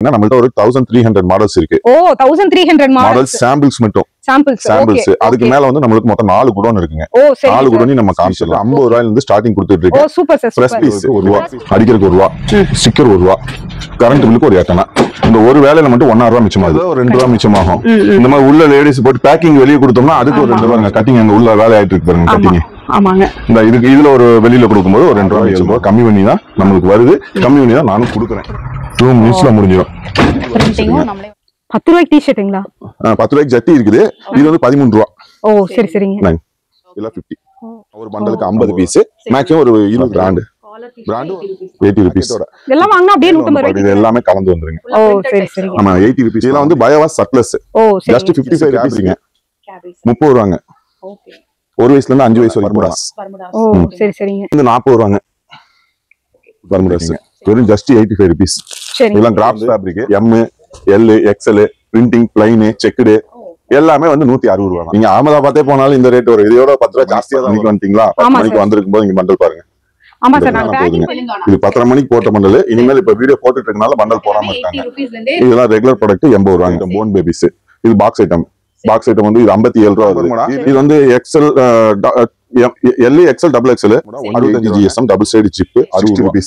நம்மள்ட்ட ஒரு 1300 மாடல்ஸ் இருக்கு. ஓ 1300 மாடல்ஸ் சாம்பிள்ஸ் மட்டும். சாம்பிள்ஸ் அதுக்கு மேல வந்து நமக்கு மொத்தம் 4 குடோன் இருக்குங்க. 4 குடோனி நம்ம காமிச்சிடலாம். 50 ரூபாயில இருந்து ஸ்டார்டிங் கொடுத்துட்டு இருக்கு. ஓ சூப்பர் சார். பிரஸ் பீஸ் 1 ரூபாய், அடிக்கிறதுக்கு 1 ரூபாய், ஸ்டிக்கர் 1 ரூபாய், கரண்ட் பில்லுக்கு ஒரு ஏட்டனா. இந்த ஒரு வேலையில மட்டும் 1.5 ரூபாய் மிச்சமாகுது. ஒரு 2 ரூபாய் மிச்சமாகும். இந்த மாதிரி உள்ள லேடிஸ் போட்டு பேக்கிங் வெளியே கொடுத்தோம்னா அதுக்கு ஒரு 2 ரூபாய். கட்டிங் அங்க உள்ள வேலை ஆயிட்டு இருக்கு பாருங்க கட்டிங். ஆமாங்க. இந்த இதுல ஒரு வெளியில கொடுக்கும்போது ஒரு 2 ரூபாய் மிச்சம். கம்மி பண்ணி தான் நமக்கு வருது. கம்மி பண்ணி தான் நானும் கொடுக்குறேன். 2 மினிட்ஸ்ல முடிஞ்சிடும். 10 ரூபாய்க்கு டி-ஷர்ட்டுங்களா? 10 ரூபாய்க்கு ஜட்டி இருக்குது. இது வந்து 13 ரூபாய். ஓ சரி சரிங்க. இல்ல 50. ஒரு பண்டலுக்கு 50 பீஸ். மேக்ஸிமம் ஒரு 20 பிராண்ட் 80 ரூபீஸ். இதெல்லாம் வாங்குனா அப்படியே 150 ரூபாய். இது எல்லாமே கலந்து வந்துருங்க. ஓ சரி சரி. ஆமா 80 ரூபீஸ். இதெல்லாம் வந்து பயோவாஸ் சர்ப்ளஸ். ஓ சரி. ஜஸ்ட் 55 ரூபீஸ்ங்க. 30 ரூபாங்க. ஓகே. 1 வயசுல இருந்து 5 வயசு வரைக்கும். ஓ சரி சரிங்க. இந்த 40 ரூபாங்க. பர்முடாஸ். வெறும் ஜஸ்ட் 85 ரூபீஸ். சரி. இதெல்லாம் craft fabric. M, L, XL, printing, plain, checked எல்லாமே வந்து 160 ரூபாய். நீங்க அகமதாபாத்தே போனாலும் இந்த ரேட் வரும். இதோட 10 ரூபாய் ஜாஸ்தியா தான் இன்னைக்கு வந்துட்டீங்களா? 10 மணிக்கு வந்திருக்கும் போது இங்க பண்டல் பாருங்க. ஆமா சார் நான் பேக்கிங் பண்ணுங்க. இது 10:30 மணிக்கு போட்ட பண்டல். இனிமேல் இப்ப வீடியோ போட்டுட்டு இருக்கனால பண்டல் போடாம இருக்காங்க. இதெல்லாம் ரெகுலர் ப்ராடக்ட் 80 ரூபாய். Phone babies. இது பாக்ஸ் ஐட்டம். பாக்ஸ் ஐட்டம் வந்து இது 57 ரூபாய் வருது. இது வந்து XL L, XL, XXL 65 GSM double side zip 60 ரூபாய்.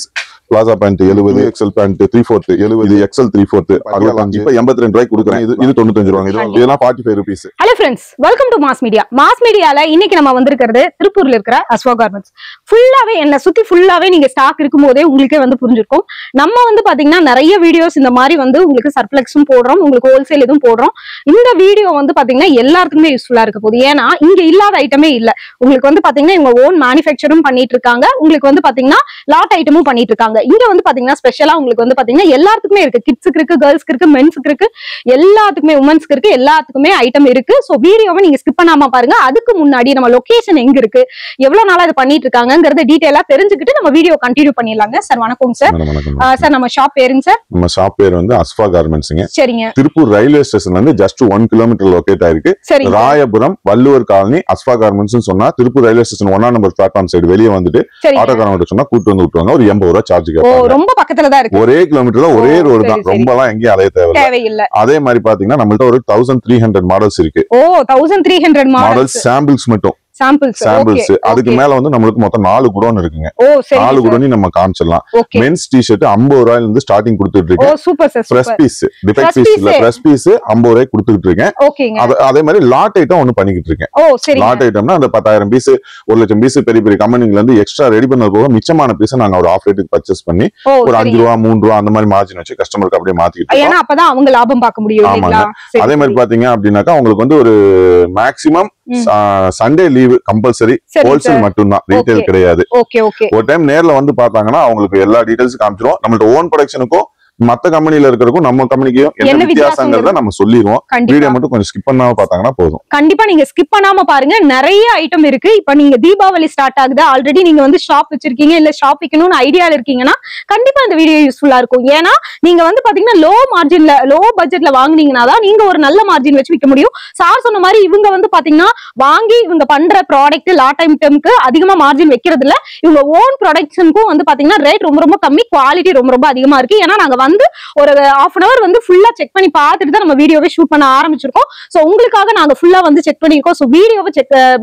Palazzo pant 70, XL pant 3/4 70, XL 3/4 65. இப்ப 82 ரூபாய்க்கு கொடுக்குறேன். இது 95 ரூபாய். இதெல்லாம் 45 rupees. Hello friends, welcome to mass media. Mass மீடியால இன்னைக்கு நம்ம வந்திருக்கிறது திருப்பூர்ல இருக்கிற அஸ்வா கார்மெண்ட்ஸ். ஃபுல்லாவே என்ன சுத்தி ஃபுல்லாவே நீங்க ஸ்டாக் இருக்கும்போதே உங்களுக்கே வந்து புரிஞ்சிருக்கும். நம்ம வந்து பாத்தீங்கன்னா நிறைய வீடியோஸ் இந்த மாதிரி வந்து உங்களுக்கு சர்ப்ளெக்ஸும் போடுறோம், உங்களுக்கு ஹோல்சேல் இதுவும் போடுறோம். இந்த வீடியோ வந்து பாத்தீங்கன்னா எல்லாருக்குமே யூஸ்ஃபுல்லா இருக்க போகுது. ஏன்னா இங்க இல்லாத ஐட்டமே இல்ல. உங்களுக்கு வந்து பாத்தீங்கன்னா இவங்க ஓன் மேனுஃபேக்சரும் பண்ணிட்டு இருக்காங்க. உங்களுக்கு வந்து பாத்தீங்கன்னா லாட் ஐட்டமும் பண்ணிட்டு இருக்காங்க. இங்க வந்து பாத்தீங்கன்னா ஸ்பெஷலா உங்களுக்கு வந்து பாத்தீங்கன்னா எல்லாத்துக்குமே இருக்கு. கிட்ஸுக்கு இருக்கு, கேர்ள்ஸ்க்கு இருக்கு, மென்ஸ்க்கு இருக்கு, எல்லாத்துக்குமே உமன்ஸ்க்கு இருக்கு, எல்லாத்துக்குமே ஐட்டம் இருக்கு. சோ வீடியோவை நீங்க ஸ்கிப் பண்ணாம பாருங்க. அதுக்கு முன்னாடி நம்ம லொகேஷன் எங்க இருக்கு, எவ்வளவு நாளா இது பண்ணிட்டு இருக்காங்கங்கறத டீடைலா தெரிஞ்சுக்கிட்டு நம்ம வீடியோ கண்டினியூ பண்ணிடலாங்க. சார் வணக்கம் சார். சார் நம்ம ஷாப் பேருங்க சார்? நம்ம ஷாப் பேர் வந்து அஸ்வா கார்மெண்ட்ஸ்ங்க. சரிங்க. திருப்பூர் ரயில்வே ஸ்டேஷன்ல இருந்து ஜஸ்ட் 1 கிலோமீட்டர் லொகேட் ஆயிருக்கு. ராயபுரம் வள்ளுவர் காலனி அஸ்வா கார்மெண்ட்ஸ் சொன்னா திருப்பூர் ரயில்வே ஸ்டேஷன் 1ஆம் நம்பர் பிளாட்ஃபார்ம் சைடு வெளியே வந்துட்டு ஆட்டோக்காரங்க சொன்னா கூட்டு வந்து விட்டுவாங்க. ஒரு 80 ரூபாய் சார்ஜ் கேட்பாங்க. ரொம்ப பக்கத்துல தான் இருக்கு. ஒரே கிலோமீட்டர்ல ஒரே ரோடு தான். ரொம்பலாம் எங்கேயும் அலைய தேவையில்லை. அதே மாதிரி பாத்தீங்கன்னா நம்மள்ட்ட ஒரு 1300 மாடல்ஸ் இருக்கு. ஓ 1300 மாடல்ஸ் சாம்பிள்ஸ் மட்டும். சாம்பிள்ஸ் அதுக்கு மேல வந்து நமக்கு மொத்தம் 4 குடோன் இருக்குங்க. 4 குடோனி நம்ம காமிச்சிடலாம். மென்ஸ் டி-ஷர்ட் 50 ரூபாயில இருந்து ஸ்டார்டிங் கொடுத்துட்டு இருக்கேன். பிரஸ் பீஸ் டிஃபெக்ட் பீஸ் இல்ல, பிரஸ் பீஸ் 50 ரூபாய்க்கு கொடுத்துட்டு இருக்கேன். அதே மாதிரி லாட் ஐட்டம் ஒன்னு பண்ணிக்கிட்டு இருக்கேன். லாட் ஐட்டம்னா அந்த 10,000 பீஸ் 1,00,000 பீஸ் பெரிய பெரிய கம்பெனில இருந்து எக்ஸ்ட்ரா ரெடி பண்ண போக மிச்சமான பீஸ் நாங்க ஒரு ஆஃப் ரேட்டுக்கு பர்ச்சேஸ் பண்ணி ஒரு 5 ரூபா 3 ரூபா அந்த மாதிரி மார்ஜின் வச்சு கஸ்டமருக்கு அப்படியே மாத்திக்கிட்டு. ஏன்னா அப்பதான் அவங்க லாபம் பார்க்க முடியும். அதே மாதிரி பாத்தீங்க அப்படின்னாக்கா உங்களுக்கு வந்து ஒரு maximum Sunday leave compulsory. Wholesale மட்டும்தான், ரீட்டைல் கிடையாது. ஒரு டைம் நேர்ல வந்து பார்த்தாங்கன்னா அவங்களுக்கு எல்லா டீடைல்ஸ் காமிச்சிரும். நம்மளோட ஓன் ப்ரொடக்ஷனுக்கும் மத்த கம்பெனில இருக்கிறதுக்கும் நம்ம கம்பெனிக்கும் என்ன வித்தியாசங்கிறத நம்ம சொல்லிடுவோம். வீடியோ மட்டும் கொஞ்சம் ஸ்கிப் பண்ணாம பார்த்தாங்கன்னா போதும். கண்டிப்பா நீங்க ஸ்கிப் பண்ணாம பாருங்க. நிறைய ஐட்டம் இருக்கு. இப்ப நீங்க தீபாவளி ஸ்டார்ட் ஆகுது, ஆல்ரெடி நீங்க வந்து ஷாப் வச்சிருக்கீங்க, இல்ல ஷாப் வைக்கணும்னு ஐடியால இருக்கீங்கன்னா கண்டிப்பா இந்த வீடியோ யூஸ்ஃபுல்லா இருக்கும். ஏன்னா நீங்க வந்து பாத்தீங்கன்னா லோ மார்ஜின்ல லோ பட்ஜெட்ல வாங்குனீங்கன்னா தான் நீங்க ஒரு நல்ல மார்ஜின் வச்சு விற்க முடியும். சார் சொன்ன மாதிரி இவங்க வந்து பாத்தீங்கன்னா வாங்கி இவங்க பண்ற ப்ராடக்ட் லாட் ஐட்டம்க்கு அதிகமா மார்ஜின் வைக்கிறது இல்ல. இவங்க ஓன் ப்ரொடக்ஷனுக்கும் வந்து பாத்தீங்கன்னா ரேட் ரொம்ப ரொம்ப கம்மி, குவாலிட்டி ரொம்ப ரொம்ப அதிகமா இருக்கு. ஏன்னா நாங்க வந்து ஒரு half an hour வந்து ஃபுல்லா செக் பண்ணி பார்த்துட்டு தான் நம்ம வீடியோவை ஷூட் பண்ண ஆரம்பிச்சிருக்கோம். சோ உங்களுக்காக நாங்க ஃபுல்லா வந்து செக் பண்ணிருக்கோம். சோ வீடியோவை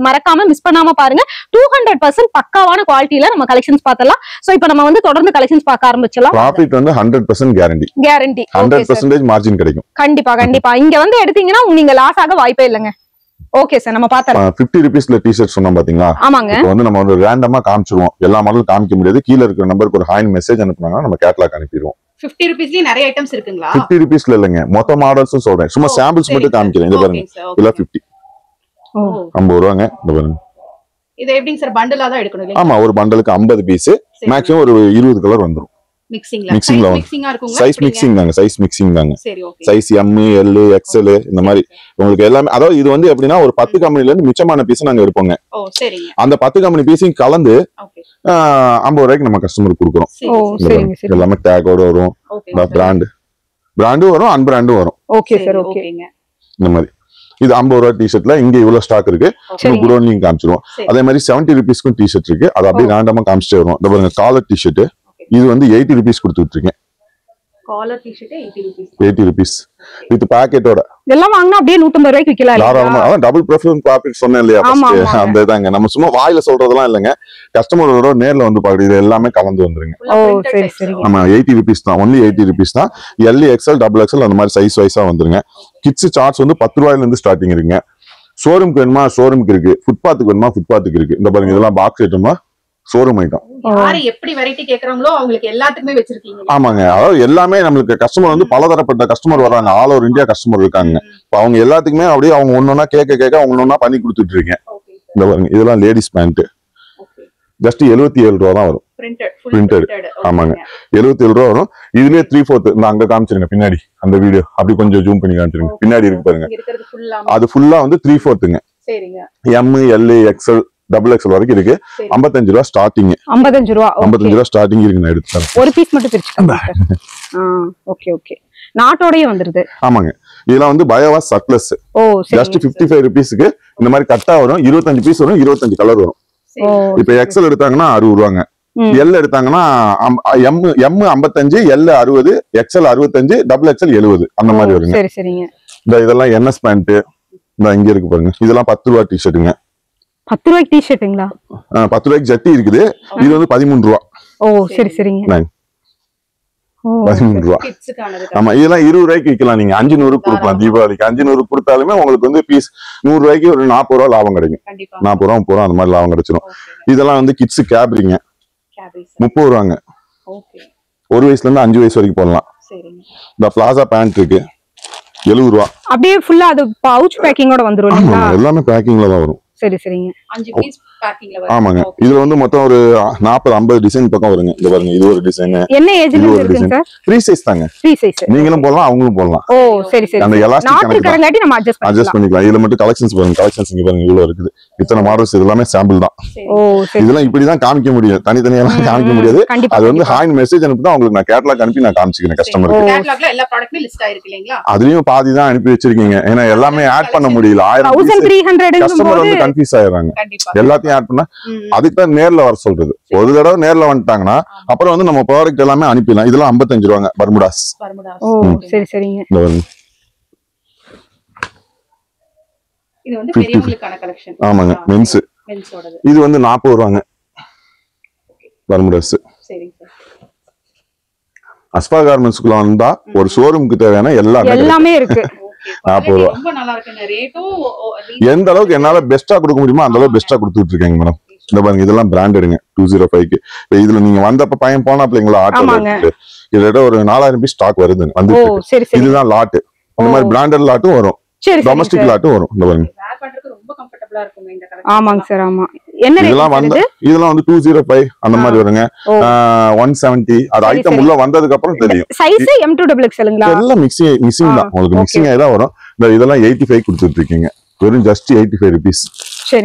மறக்காம மிஸ் பண்ணாம பாருங்க. 200% பக்காவான குவாலிட்டில நம்ம கலெக்ஷன்ஸ் பார்த்தலாம். சோ இப்போ நம்ம வந்து தொடர்ந்து கலெக்ஷன்ஸ் பார்க்க ஆரம்பிச்சலாம். ப்ராஃபிட் வந்து 100% கேரண்டி 100% மார்ஜின் கிடைக்கும். கண்டிப்பா கண்டிப்பா. இங்க வந்து எடுத்தீங்கன்னா நீங்க லாஸ் ஆக வாய்ப்பே இல்லைங்க. ஓகே சார், நம்ம பார்த்தறோம். 50 ரூபீஸ்ல டி-ஷர்ட் சொன்னோம் பாத்தீங்களா? ஆமாங்க. இப்போ வந்து நம்ம ஒரு ரேண்டமா காமிச்சிருவோம். எல்லா மாடலும் காமிக்க முடியாது. கீழ இருக்கிற நம்பருக்கு ஒரு ஹாய் மெசேஜ் அனுப்புனாங்கன்னா நம்ம கேட்டலாக் அனுப்பிடுவோம். 50 ரூபீஸ்லயே நிறைய ஐட்டம்ஸ் இருக்குங்களா? 50 ரூபீஸ்ல இல்லங்க, மொத்த மாடல்ஸும் சொல்றேன். சும்மா சாம்பிள்ஸ் மட்டும் காமிக்கிறேன். இந்த பாருங்க, இல்ல 50 50 ரூபாங்க. இந்த பாருங்க. இது எப்படிங்க சார் பண்டலா தான் எடுக்கணும் இல்ல? ஆமா, ஒரு பண்டலுக்கு 50 பீஸ், மேக்ஸிமம் ஒரு 20 கலர் வந்துரும். மிக்சிங்ல சைஸ் மிக்சிங் தாங்க. சைஸ் மிக்சிங் தாங்க. சைஸ் M, L, XL இந்த மாதிரி உங்களுக்கு எல்லாமே. அதாவது இது வந்து எப்படின்னா ஒரு 10 கம்பெனில இருந்து மிச்சமான பீஸ் நாங்க எடுப்போங்க. அந்த 10 கம்பெனி பீஸையும் கலந்து 50 ரூபாய்க்கு நம்ம கஸ்டமருக்கு கொடுக்குறோம். எல்லாமே டேகோட வரும், பிராண்டும் வரும், அன்பிராண்டும் வரும். இந்த மாதிரி இது 50 ரூபாய் டி-ஷர்ட்ல இங்க இவ்வளவு ஸ்டாக் இருக்கு. குடோன்லயும் காமிச்சிருவோம். அதே மாதிரி 70 ரூபீஸ்க்கும் டி-ஷர்ட் இருக்கு. அது அப்படியே ரேண்டமா காமிச்சிட்டே வரும். இந்த பாருங்க காலர் டி-ஷர்ட், இது வந்து 80 ரூபீஸ் கொடுத்துட்டு இருக்கேன். Collar T-shirt 80 rupees. 80 rupees with பாக்கெட்டோட. இதெல்லாம் வாங்குனா அப்படியே 150 ரூபாய்க்கு விக்கலாம். தாராளமா. அதான் டபுள் ப்ரிஃபரன்ஸ் ப்ராஃபிட் சொன்னேன் இல்லையா ஃபர்ஸ்ட், அந்த இதாங்க. நம்ம சும்மா வாயில சொல்றதெல்லாம் இல்லங்க, கஸ்டமரோட நேர்ல வந்து பாக்குறது. இது எல்லாமே கலந்து வந்துருங்க. ஓ சரி சரி. ஆமா 80 rupees தான், ஒன்லி 80 rupees தான். எல் எக்ஸ்எல் டபுள் எக்ஸ்எல் அந்த மாதிரி சைஸ் வைஸா வந்துருங்க. கிட்ஸ் சார்ட்ஸ் வந்து 10 ரூபாயில இருந்து ஸ்டார்டிங் இருக்குங்க. ஷோரூம்க்கு வேணுமா ஷோரூம்க்கு இருக்கு, ஃபுட்பாத்துக்கு வேணுமா ஃபுட்பாத்துக்கு இருக்கு. இந்த பாருங்க இதெல்லாம் பாக்ஸ் ஐட்டமா ஷோரூம் ஐட்டம். யாரு எப்படி வெரைட்டி கேக்குறாங்களோ அவங்களுக்கு எல்லாத்துக்குமே வச்சிருக்கீங்க. ஆமாங்க, அதாவது எல்லாமே நம்மளுக்கு கஸ்டமர் வந்து பலதரப்பட்ட கஸ்டமர் வராங்க, ஆல் ஓவர் இந்தியா கஸ்டமர் இருக்காங்க. இப்போ அவங்க எல்லாத்துக்குமே அப்படியே அவங்க ஒன்னொன்னா கேட்க அவங்க ஒன்னொன்னா பண்ணி கொடுத்துட்டு இருக்கீங்க. இந்த பாருங்க இதெல்லாம் லேடிஸ் பேண்ட், ஜஸ்ட் 77 ரூபா தான் வரும். பிரிண்டட். ஆமாங்க 77 ரூபா வரும். இதுலயே 3/4 இந்த அங்க காமிச்சிருங்க பின்னாடி அந்த வீடியோ, அப்படி கொஞ்சம் ஜூம் பண்ணி காமிச்சிருங்க. பின்னாடி இருக்கு பாருங்க, அது ஃபுல்லா வந்து 3/4ங்க. சரிங்க. M L XL double XL வரைக்கும் இருக்கு. 55 ரூபா ஸ்டார்டிங். 55 ரூபா. 55 ரூபா ஸ்டார்டிங் இருக்கு. நான் எடுத்துறேன். ஒரு பீஸ் மட்டும் பிரிச்சுக்கோங்க. Okay okay. நாட்டோடயே வந்துருது. ஆமாங்க, இதெல்லாம் வந்து பயோவாஸ் சர்ப்ளஸ். ஓ சரி. ஜஸ்ட் 55 ரூபீஸ்க்கு இந்த மாதிரி கட்டா வரும். 25 பீஸ் வரும், 25 கலர் வரும். இப்ப எக்ஸ்எல் எடுத்தாங்கன்னா 60 ரூபாங்க. எல் எடுத்தாங்கன்னா M 55, L 60, XL 65, double XL 70 அந்த மாதிரி வருங்க. சரி சரிங்க. இதெல்லாம் என்எஸ் பேண்ட் இந்த இங்க இருக்கு பாருங்க. இதெல்லாம் 10 ரூபா டிஷர்ட்டுங்க. 10 ரூபாய்க்கு டிஷர்ட்டுங்களா? 10 ரூபாய்க்கு ஜட்டி இருக்குது. இது வந்து 13 ரூபா. ஓ சரி சரிங்க. 13 ரூபா. ஆமா இதெல்லாம் 20 ரூபாய்க்கு விற்கலாம். நீங்க 500 கொடுக்கலாம். தீபாவளிக்கு 500 கொடுத்தாலுமே உங்களுக்கு வந்து பீஸ் 100 ரூபாய்க்கு ஒரு 40 ரூபா லாபம் கிடைக்கும். 40 ரூபா 30 ரூபா அந்த மாதிரி லாபம் கிடைச்சிடும். இதெல்லாம் வந்து கிட்ஸ் கேப்ரிங்க 30 ரூபாங்க. ஒரு வயசுல இருந்து 5 வயசு வரைக்கும் போடலாம். இந்த பிளாசா பேண்ட் இருக்கு 70 ரூபா. அப்படியே ஃபுல்லா அது பவுச் பேக்கிங்கோட வந்துரும் இல்லையா? எல்லாமே பேக்கிங்ல தான் வரும். சரி சரிங்க. 5 பீஸ் பேக்கிங்ல வரும். ஆமாங்க, இதுல வந்து மொத்தம் ஒரு 40-50 டிசைன் பக்கம் வருங்க. இது பாருங்க, இது ஒரு டிசைன். என்ன ஏஜ்ல இருக்குங்க சார்? ஃப்ரீ சைஸ் தாங்க. Free size. நீங்களும் போடலாம், அவங்களும் போடலாம். ஓ சரி சரி. அந்த எலாஸ்டிக் கணக்கு நம்ம அட்ஜஸ்ட் பண்ணிக்கலாம். இதுல மட்டும் கலெக்ஷன்ஸ் பாருங்க. கலெக்ஷன்ஸ் இங்க பாருங்க இவ்வளவு இருக்குது. இத்தனை மாடல்ஸ் எல்லாமே சாம்பிள் தான். ஓ சரி. இதெல்லாம் இப்படி தான் காமிக்க முடியும், தனித்தனியா எல்லாம் காமிக்க முடியாது. அது வந்து ஹாய் மெசேஜ் அனுப்பி உங்களுக்கு நான் கேட்டலாக் அனுப்பி நான் காமிச்சிக்கிறேன் கஸ்டமருக்கு. கேட்டலாக்ல எல்லா ப்ராடக்ட்மே லிஸ்ட் ஆயிருக்கு இல்லீங்களா? அதுலயும் பாதி தான் அனுப்பி வச்சிருக்கீங்க. ஏன்னா எல்லாமே ஆட் பண்ண முடியல. 1300 கஸ்டமர் வந்து கன்ஃபியூஸ் ஆயிடுறாங்க. எல்லாத்தையும் ஆட் பண்ணா அதுக்கு தான் நேர்ல வர சொல்றது. ஒரு தடவை நேர்ல வந்துட்டாங்கன்னா அப்புறம் வந்து நம்ம ப்ராடக்ட் எல்லாமே அனுப்பிடலாம். இதெல்லாம் 55 ரூபாங்க பர்முடாஸ். ஓ சரி சரிங்க. இது வந்து பெரியவங்களுக்கான கலெக்ஷன். ஆமாங்க, மென்ஸோடது. இது வந்து 40 ரூபாங்க பர்முடாஸ். சரிங்க சார். அஸ்பா கார்மெண்ட்ஸ்க்குள்ள வந்தா ஒரு ஷோரூமுக்கு தேவையான எல்லாமே இருக்கு. 40 ரூபா. ரொம்ப நல்லா இருக்குங்க. ரேட்டும் எந்த அளவுக்கு என்னால பெஸ்டா கொடுக்க முடியுமோ அந்த அளவுக்கு பெஸ்டா கொடுத்துட்டு இருக்கேங்க மேடம். இந்த பாருங்க இதெல்லாம் பிராண்டடுங்க 205க்கு. இதுல நீங்க வந்தப்ப பையன் போனா பிள்ளைங்களா ஆட்டோல கிட்டத்தட்ட ஒரு 4000 பீஸ் ஸ்டாக் வருது வந்து. இதுதான் லாட். இந்த மாதிரி பிராண்டட் லாட்டும் வரும், டொமஸ்டிக் லாட்டும் வரும். இந்த பாருங்க ரொம்ப கம்ஃபர்ட்டபிளா இருக்கும் இந்த கலெக்ஷன். ஆமாங்க சார். ஆமா என்ன ரேட் வந்து? இதெல்லாம் வந்து 205 அந்த மாதிரி வருங்க. 170 அது ஐட்டம் உள்ள வந்ததுக்கு அப்புறம் தெரியும். சைஸ் M2XXLங்களா? எல்லாம் மிக்சிங் தான். உங்களுக்கு மிக்சிங் ஆயி தான் வரும். இதெல்லாம் 85 கொடுத்துட்டு இருக்கீங்க. வெறும் ஜஸ்ட் 85 rupees.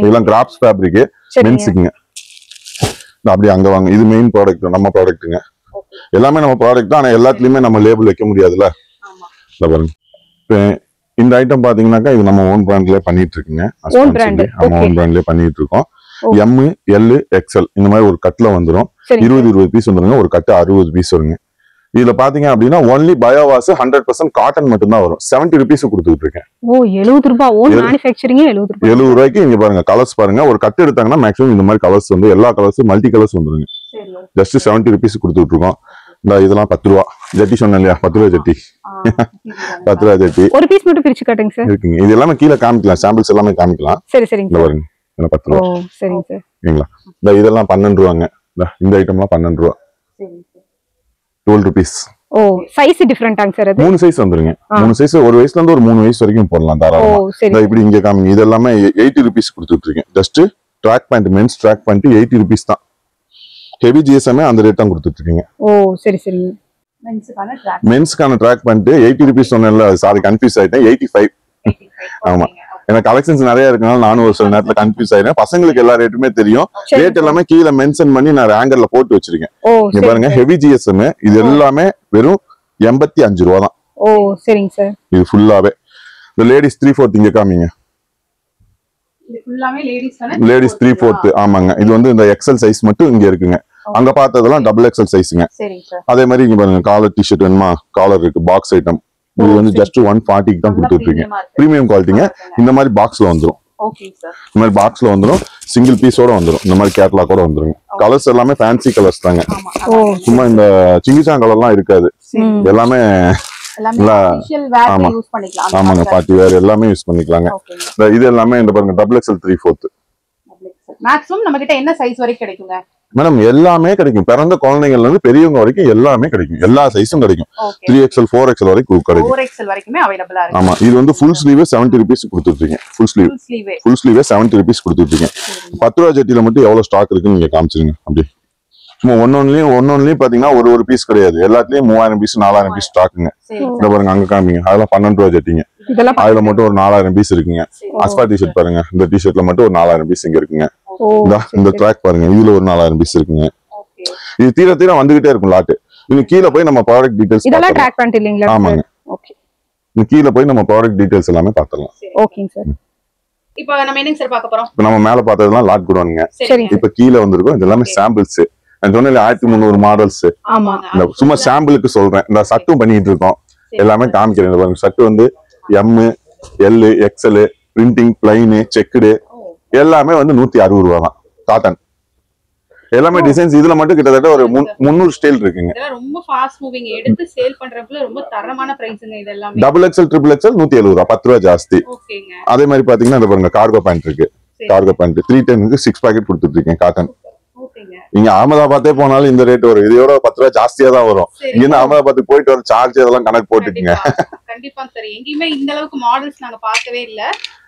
இதெல்லாம் கிராப்ஸ் ஃபேப்ரிக் மென்ஸ்க்குங்க. அப்படியே அங்க வாங்க. இது மெயின் ப்ராடக்ட், நம்ம ப்ராடக்ட்டுங்க. எல்லாமே நம்ம ப்ராடக்ட் தான். ஆனா எல்லாத்துலயுமே நம்ம லேபிள் வைக்க முடியாதுல்ல. இந்த பாருங்க இந்த ஐட்டம் பாத்தீங்கன்னாக்கா இது நம்ம ஓன் பிராண்ட்லயே பண்ணிட்டு இருக்குங்க. ஓன் பிராண்ட்லயே பண்ணிட்டு இருக்கோம். எம் எல் எக்ஸ்எல் இந்த மாதிரி ஒரு கட்ல வந்துடும். 20 பீஸ் வந்துருங்க. ஒரு கட்டு 60 பீஸ் வருங்க. இதுல பாத்தீங்க அப்படின்னா ஒன்லி பயோவாஸ் 100% காட்டன் மட்டும் தான் வரும். 70 rupees கொடுத்துட்டு இருக்கேன். ஓ 70 ரூபாய். ஓன் மேனுஃபேக்சரிங் 70 ரூபாய். 70 ரூபாய்க்கு இங்க பாருங்க கலர்ஸ் பாருங்க. ஒரு கட்டு எடுத்தாங்கன்னா மேக்ஸிமம் இந்த மாதிரி கலர்ஸ் வந்து எல்லா கலர்ஸ் மல்டி கலர்ஸ் வந்துருங்க. ஜஸ்ட் 70 rupees கொடுத்துட்டு இருக்கோம். இந்த இதெல்லாம் 10 ரூபா ஜட்டி சொன்னேன் இல்லையா? 10 ரூபாய் ஜட்டி. 10 ரூபாய் ஜட்டி. ஒரு பீஸ் மட்டும் பிரிச்சு காட்டுங்க சார். இருக்குங்க. இது எல்லாமே கீழ காமிக்கலாம். சாம்பிள்ஸ் எல்லாமே காமிக்கலாம். சரி சரிங்க. இந்த பாருங்க. இந்த 10 ரூபாய். ஓ சரிங்க சார். சரிங்களா? இந்த இதெல்லாம் 12 ரூபாங்க. இந்த ஐட்டம்லாம் 12 ரூபாய். சரிங்க சார். 12 rupees. ஓ சைஸ் டிஃபரண்டாங்க சார். அது 3 சைஸ் வந்துருங்க. 3 சைஸ் ஒரு வயசுல இருந்து ஒரு 3 வயசு வரைக்கும் போடலாம் தாராளமா. இப்படி இங்க காமிங்க. இது எல்லாமே 80 rupees கொடுத்துட்டு இருக்கேன். Just track pant men's track pant 80 rupees தான். ஹெவி ஜிஎஸ்எம் அந்த ரேட் தான் கொடுத்துட்டு இருக்கீங்க. ஓ சரி சரி. மென்ஸ்க்கான ட்ராக் பேண்ட் 80 rupees சொன்னேன்ல, சாரி கன்ஃபியூஸ் ஆயிட்டேன். 85. ஆமா, எனக்கு கலெக்ஷன்ஸ் நிறைய இருக்கனால நானும் ஒரு சில நேரத்துல கன்ஃபியூஸ் ஆயிட்டேன். பசங்களுக்கு எல்லா ரேட்டுமே தெரியும். ரேட் எல்லாமே கீழே மென்ஷன் பண்ணி நான் ஆங்கர்ல போட்டு வச்சிருக்கேன். இங்க பாருங்க ஹெவி ஜிஎஸ்எம் இது எல்லாமே வெறும் 85 ரூபா தான். ஓ சரிங்க சார். இது ஃபுல்லாவே இந்த லேடிஸ் 3/4 இங்க காமிங்க. இது ஃபுல்லாவே லேடிஸ் தானே? லேடிஸ் 3/4. ஆமாங்க. இது வந்து இந்த எக்ஸ்எல் சைஸ் மட்டும் இங்க இருக்குங்க. அங்க பார்த்ததெல்லாம் டபுள் எக்ஸல் சைஸ்ங்க. அதே மாதிரி இங்க பாருங்க காலர் டிஷர்ட் வேணுமா, காலர் இருக்கு, பாக்ஸ் ஐட்டம். இது வந்து ஜஸ்ட் 140 தான் கொடுத்துட்டு இருக்கீங்க. பிரீமியம் குவாலிட்டிங்க. இந்த மாதிரி பாக்ஸ்ல வந்துரும். இந்த மாதிரி பாக்ஸ்ல வந்துரும், சிங்கிள் பீஸோட வந்துரும். இந்த மாதிரி கேட்டலாக் கூட வந்துருங்க. கலர்ஸ் எல்லாமே ஃபேன்சி கலர்ஸ் தாங்க. சும்மா இந்த சிங்கிச்சாங் கலர்லாம் இருக்காது. எல்லாமே ஆமாங்க, பார்ட்டி வேர் எல்லாமே யூஸ் பண்ணிக்கலாங்க. இது எல்லாமே இந்த பாருங்க டபுள் எக்ஸல் 3/4. மேக்ஸிமம் நம்ம கிட்ட என்ன சைஸ் வரைக்கும் கிடைக்குங்க மேடம்? எல்லாமே கிடைக்கும். பிறந்த குழந்தைங்கள்ல இருந்து பெரியவங்க வரைக்கும் எல்லாமே கிடைக்கும். எல்லா சைஸும் கிடைக்கும். 3XL 4XL வரைக்கும் கிடைக்கும். 4XL வரைக்குமே அவைலபிளா இருக்கு. ஆமா, இது வந்து ஃபுல் ஸ்லீவ் 70 ரூபீஸ் கொடுத்துட்டீங்க. ஃபுல் ஸ்லீவ் 70 ரூபீஸ் கொடுத்துட்டீங்க. 10 ரூபா ஜட்டில மட்டும் எவ்வளவு ஸ்டாக் இருக்குன்னு நீங்க காமிச்சிருங்க. அப்படி சும்மா ஒன்னொன்லயும் பாத்தீங்கன்னா ஒரு பீஸ் கிடையாது. எல்லாத்துலயும் 3000 பீஸ் 4000 பீஸ் ஸ்டாக்குங்க. இத பாருங்க அங்க காமிங்க. அதெல்லாம் 12 ரூபா ஜட்டிங்க. அதுல மட்டும் ஒரு 4000 பீஸ் இருக்குங்க. அஸ்பா டிஷர்ட் பாருங்க, இந்த டிஷர்ட்ல மட்டும் ஒரு 4000 பீஸ் இங்க இருக்குங்க. இந்த ட்ராக் பாருங்க, இதுல ஒரு 4000 பீஸ் இருக்குங்க. இது தீர வந்துகிட்டே இருக்கும் லாட். நீங்க கீழ போய் நம்ம ப்ராடக்ட் டீடைல்ஸ் இதெல்லாம் ட்ராக் பண்ணிட்டு இல்லீங்களா? ஆமாங்க. ஓகே, நீங்க கீழ போய் நம்ம ப்ராடக்ட் டீடைல்ஸ் எல்லாமே பார்த்தறலாம். ஓகேங்க சார். இப்போ நம்ம என்னங்க சார் பார்க்க போறோம்? இப்போ நம்ம மேல பார்த்ததெல்லாம் லாட் குடோனுங்க. இப்போ கீழ வந்திருக்கும். இது எல்லாமே சாம்பிள்ஸ். நான் சொன்னேன் 1300 மாடல்ஸ். இந்த சும்மா சாம்பிளுக்கு சொல்றேன். இந்த சட்டும் பண்ணிட்டு இருக்கோம். எல்லாமே காமிக்கிறேன். பாருங்க, சட்டு வந்து M, L, XL, printing, plain, checked எல்லாமே வந்து 160 ரூபா தான். காட்டன் எல்லாமே டிசைன்ஸ். இதுல மட்டும் கிட்டத்தட்ட ஒரு 300 ஸ்டைல் இருக்குங்க. இதெல்லாம் ரொம்ப ஃபாஸ்ட் மூவிங், எடுத்து சேல் பண்றதுல ரொம்ப தரமான பிரைஸ்ங்க. இதெல்லாம் டபுள் எக்ஸ்எல் ட்ரிபிள் எக்ஸ்எல் 170 ரூபா, 10 ரூபா ஜாஸ்தி. ஓகேங்க. அதே மாதிரி பாத்தீங்கன்னா இந்த பாருங்க கார்கோ பேண்ட் இருக்கு. கார்கோ பேண்ட் 310க்கு 6 பாக்கெட் கொடுத்துட்டு இருக்கேன் காட்டன். நீங்க அகமதாபாத்தே போனாலும் இந்த ரேட் வரும். இதோட 10 ரூபா ஜாஸ்தியா தான் வரும். இங்க அகமதாபாத்துக்கு போயிட்டு வர சார்ஜ் அதெல்லாம் கணக்கு போட்டுக்கீங்க. கண்டிப்பா சார், எங்கேயுமே இந்த அளவுக்கு மாடல்ஸ் நாங்க பார்க்கவே இல்ல.